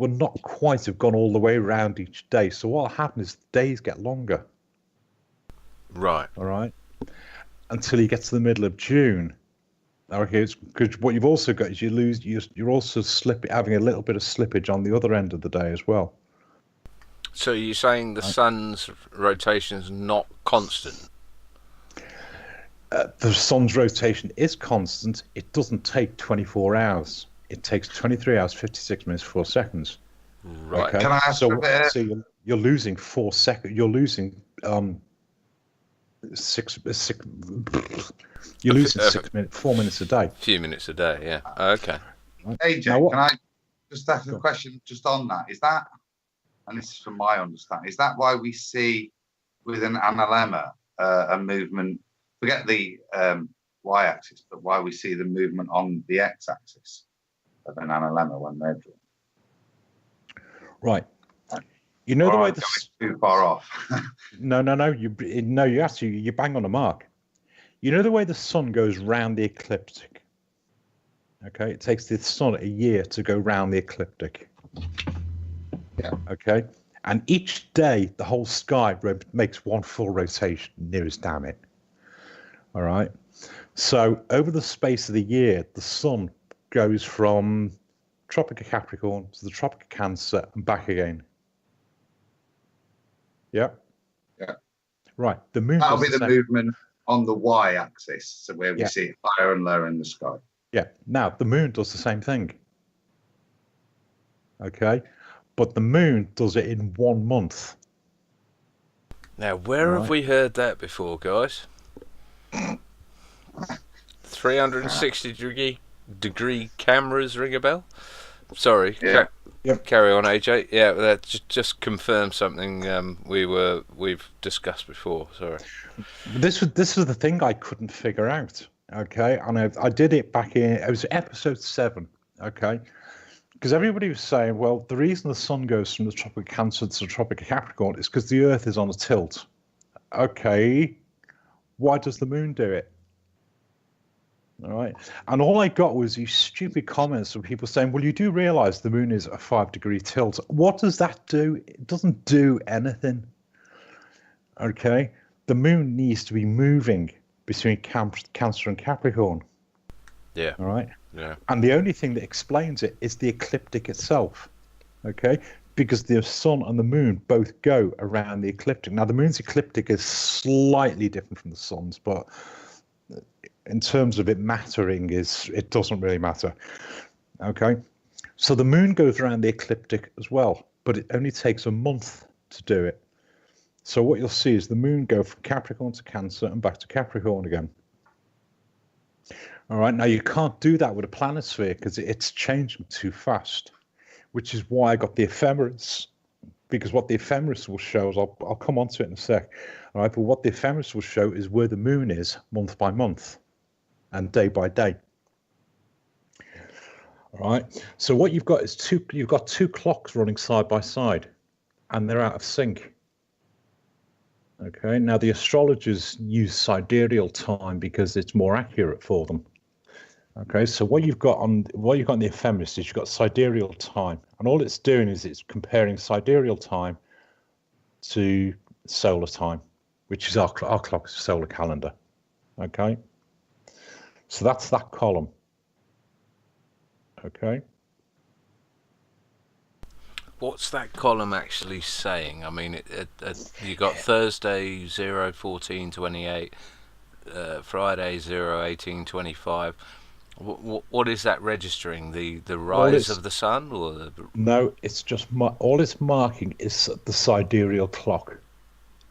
not quite have gone all the way around each day. So what happens is the days get longer. Right. All right. Until you get to the middle of June. Okay, because what you've also got is you're also having a little bit of slippage on the other end of the day as well. So you're saying the sun's rotation is not constant? The sun's rotation is constant. It doesn't take 24 hours. It takes 23 hours, 56 minutes, 4 seconds. Right. Okay? Can I ask so you're losing 4 seconds. You're losing 4 minutes a day. A few minutes a day, yeah. Okay. AJ, can I just ask a question just on that? Is that, and this is from my understanding, is that why we see with an analemma a movement, forget the y-axis, but why we see the movement on the x-axis of an analemma when they're drawn? Right. You know the way too far off. No. You bang on the mark. You know the way the sun goes round the ecliptic. Okay, it takes the sun a year to go round the ecliptic. Yeah. Okay, and each day the whole sky makes one full rotation. Nearest damn it. All right. So over the space of the year, the sun goes from Tropic of Capricorn to the Tropic of Cancer and back again. Yeah. Yeah. Right. The moon. That'll be the movement on the y-axis, so where we see it higher and lower in the sky. Yeah. Now the moon does the same thing. Okay, but the moon does it in 1 month. Now, where have Right. we heard that before, guys? 360-degree cameras ring a bell? Sorry, Yeah. carry on, AJ. Yeah, that just confirmed something we've discussed before. Sorry. This was the thing I couldn't figure out. Okay, and I did it back in, it was episode 7. Okay, because everybody was saying, well, the reason the sun goes from the Tropic of Cancer to the Tropic of Capricorn is because the Earth is on a tilt. Okay, why does the moon do it? All right, and all I got was these stupid comments from people saying, well, you do realize the moon is a 5-degree tilt. What does that do? It doesn't do anything. Okay, the moon needs to be moving between Cancer and Capricorn. Yeah. All right. Yeah. And the only thing that explains it is the ecliptic itself. Okay, because the sun and the moon both go around the ecliptic. Now, the moon's ecliptic is slightly different from the sun's, but in terms of it mattering, it doesn't really matter. Okay, so the moon goes around the ecliptic as well, but it only takes a month to do it. So what you'll see is the moon go from Capricorn to Cancer and back to Capricorn again. All right, now you can't do that with a planisphere because it's changing too fast, which is why I got the ephemeris, because what the ephemeris will show is, I'll come on to it in a sec, all right, but what the ephemeris will show is where the moon is month by month and day by day. All right, so what you've got is you've got two clocks running side by side and they're out of sync. Okay, now the astrologers use sidereal time because it's more accurate for them. Okay, so what you've got in the ephemeris is you've got sidereal time, and all it's doing is it's comparing sidereal time to solar time, which is our clock's solar calendar. Okay, so that's that column. Okay. What's that column actually saying? I mean, you got Thursday 0:14:28, Friday 0:18:25. What is that registering? The rise of the sun, or no? It's just all it's marking is the sidereal clock.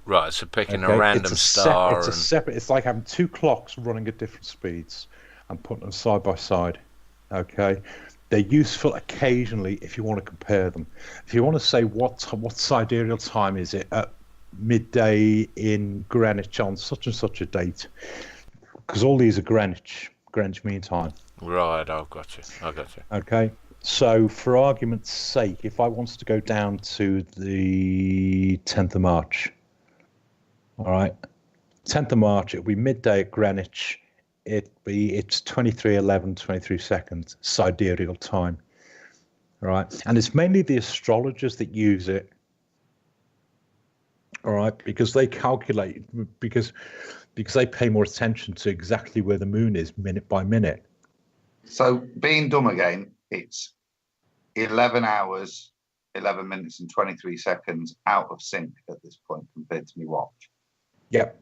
Right, so picking a random star. It's separate. It's like having two clocks running at different speeds and putting them side by side. Okay. They're useful occasionally if you want to compare them. If you want to say what sidereal time is it at midday in Greenwich on such and such a date, because all these are Greenwich Mean Time. Right, I've got you. Okay, so for argument's sake, if I wanted to go down to the 10th of March, all right, 10th of March, it'll be midday at Greenwich. It's 23:11, 23 seconds sidereal time, right? And it's mainly the astrologers that use it, all right, because they calculate, because they pay more attention to exactly where the moon is minute by minute. So being dumb again, it's 11 hours, 11 minutes and 23 seconds out of sync at this point compared to me watch. Yep.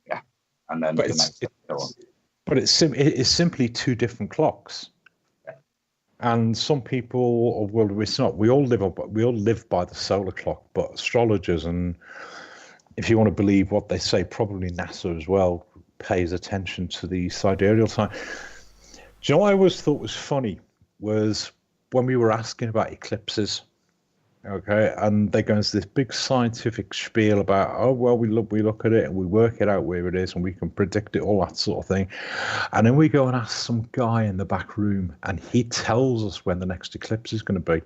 Yeah. And then But it's simply two different clocks. Yeah. And some people, well, it's not. We all live by the solar clock, but astrologers, and if you want to believe what they say, probably NASA as well pays attention to the sidereal time. Do you know what I always thought was funny was when we were asking about eclipses. Okay, and they go into this big scientific spiel about, oh well, we look at it and we work it out where it is and we can predict it, all that sort of thing, and then we go and ask some guy in the back room and he tells us when the next eclipse is going to be.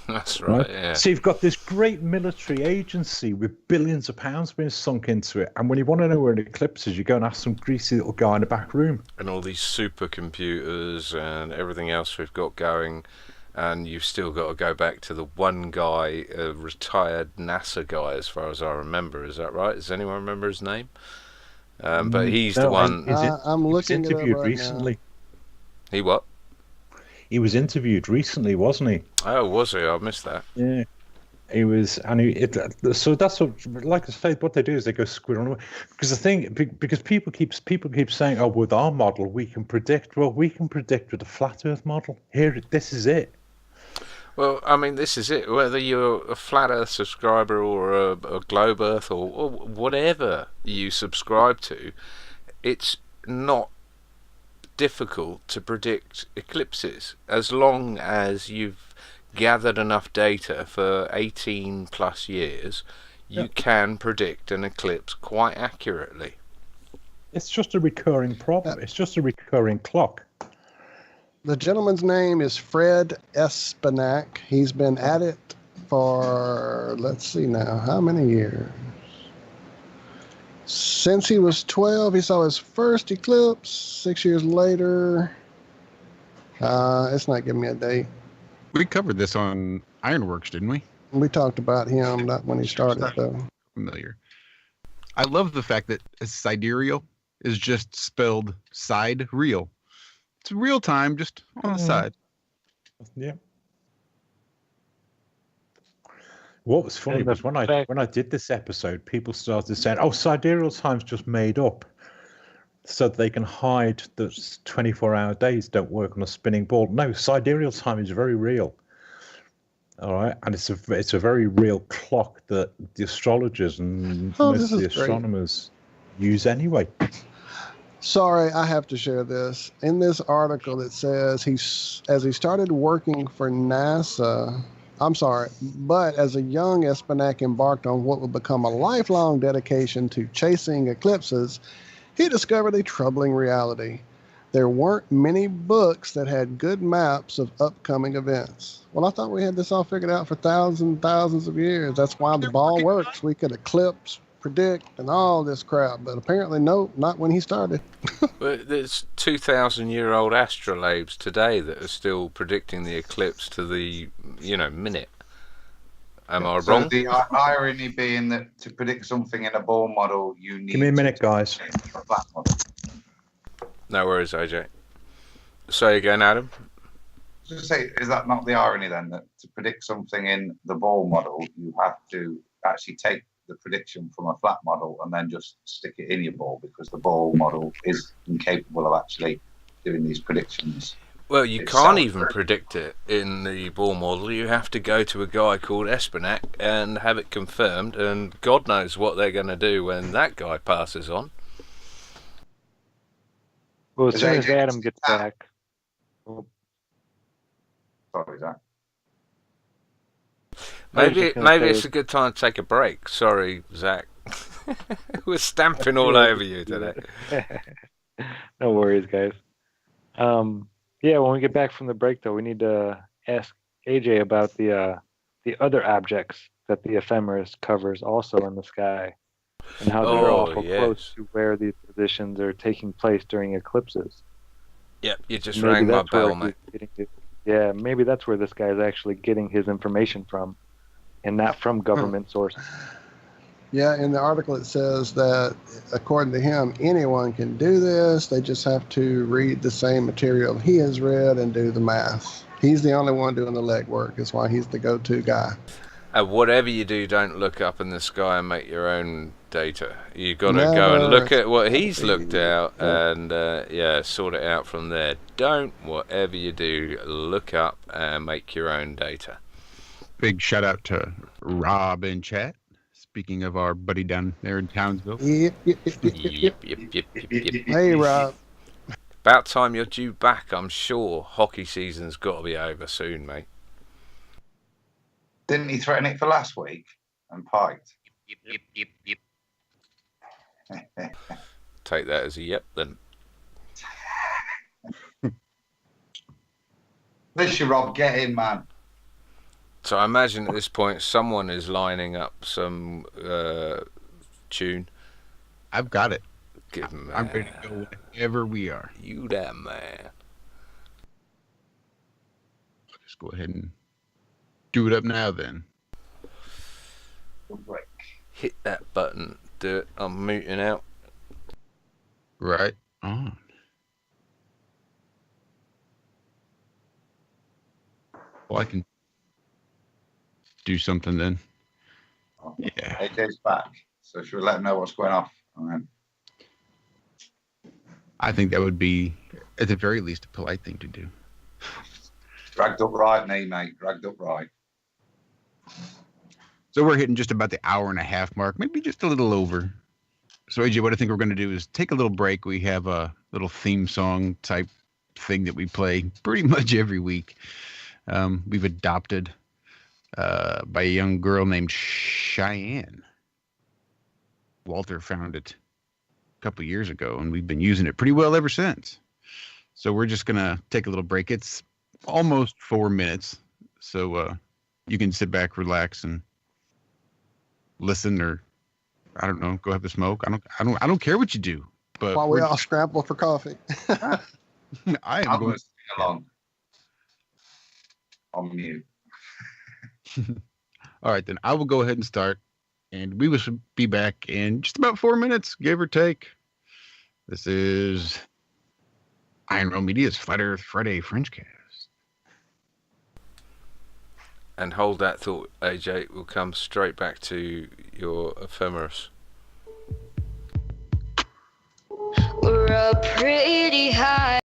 That's right. Yeah. So you've got this great military agency with billions of pounds being sunk into it, and when you want to know where an eclipse is, you go and ask some greasy little guy in the back room. And all these supercomputers and everything else we've got going. And you've still got to go back to the one guy, a retired NASA guy, as far as I remember. Is that right? Does anyone remember his name? But he's the one. I'm looking at it interviewed right recently. now. He what? He was interviewed recently, wasn't he? Oh, was he? I missed that. Yeah. He was, and so that's what, like I say, what they do is they go squirrel away. Because people keep saying, oh, with our model we can predict. Well, we can predict with the flat Earth model. Here, this is it. Well, I mean, this is it. Whether you're a flat Earth subscriber or a globe Earth or whatever you subscribe to, it's not difficult to predict eclipses as long as you've gathered enough data for 18 plus years. You can predict an eclipse quite accurately. It's just a recurring problem. It's just a recurring clock. The gentleman's name is Fred Espenack. He's been at it for, let's see now, how many years? Since he was 12, he saw his first eclipse. 6 years later, it's not giving me a date. We covered this on Ironworks, didn't we? We talked about him, not when he started, though. Familiar. I love the fact that sidereal is just spelled side real. It's real time, just on the side. Yeah. What was funny was when I did this episode, people started saying, "Oh, sidereal time's just made up, so that they can hide that 24-hour days don't work on a spinning ball." No, sidereal time is very real. All right, and it's a very real clock that the astrologers and most of the astronomers use anyway. Sorry, I have to share this. In this article, it says as he started working for NASA, but as a young Espenack embarked on what would become a lifelong dedication to chasing eclipses, he discovered a troubling reality. There weren't many books that had good maps of upcoming events. Well, I thought we had this all figured out for thousands and thousands of years. That's why the ball works. We could eclipse, predict, and all this crap. But apparently, no, not when he started. Well, there's 2,000-year-old astrolabes today that are still predicting the eclipse to the, minute. Am I wrong? The irony being that to predict something in a ball model, you need... Give me a minute, guys. A flat model. No worries, AJ. Say again, Adam. Just say, is that not the irony then, that to predict something in the ball model, you have to actually take the prediction from a flat model and then just stick it in your ball, because the ball model is incapable of actually doing these predictions? Well, you can't even predict it in the ball model. You have to go to a guy called Espenack and have it confirmed, and God knows what they're going to do when that guy passes on. Well, as soon as Adam gets back. Sorry, Zach. Maybe it's a good time to take a break. Sorry, Zach. We're stamping all over you today. No worries, guys. Yeah, when we get back from the break, though, we need to ask AJ about the other objects that the ephemeris covers also in the sky, and how they're awful close to where these positions are taking place during eclipses. Yep, you just rang my bell, mate. Yeah, maybe that's where this guy is actually getting his information from, and not from government sources. Yeah, in the article it says that, according to him, anyone can do this. They just have to read the same material he has read and do the math. He's the only one doing the legwork. That's why he's the go-to guy. Whatever you do, don't look up in the sky and make your own data. You've got to go and look at what he's looked out and sort it out from there. Don't, whatever you do, look up and make your own data. Big shout out to Rob in chat. Speaking of our buddy down there in Townsville. Yep. Hey, Rob. About time you're due back, I'm sure. Hockey season's got to be over soon, mate. Didn't he threaten it for last week and piked? Yep. Take that as a yep, then. Listen, Rob, get in, man. So I imagine at this point someone is lining up some tune. I've got it. Give him, I'm ready to go wherever we are. You that man. Just go ahead and do it up now then. Hit that button. Do it. I'm muting out. Right on. Well, I can do something then. Yeah. AJ's back. So should we let him know what's going off? I think that would be, at the very least, a polite thing to do. Dragged up right knee, mate. Dragged up right. So we're hitting just about the hour and a half mark, maybe just a little over. So AJ, what I think we're going to do is take a little break. We have a little theme song type thing that we play pretty much every week. We've adopted by a young girl named Cheyenne. Walter found it a couple years ago, and we've been using it pretty well ever since. So we're just going to take a little break. It's almost 4 minutes, so you can sit back, relax, and listen, or I don't know, go have a smoke. I don't care what you do. But while we all scramble for coffee. I am I'm going going to sing along. On mute. All right, then I will go ahead and start, and we will be back in just about 4 minutes, give or take. This is IRM Media's Flat Earth Friday Frenchcast. And hold that thought, AJ. We'll come straight back to your ephemeris. We're up pretty high.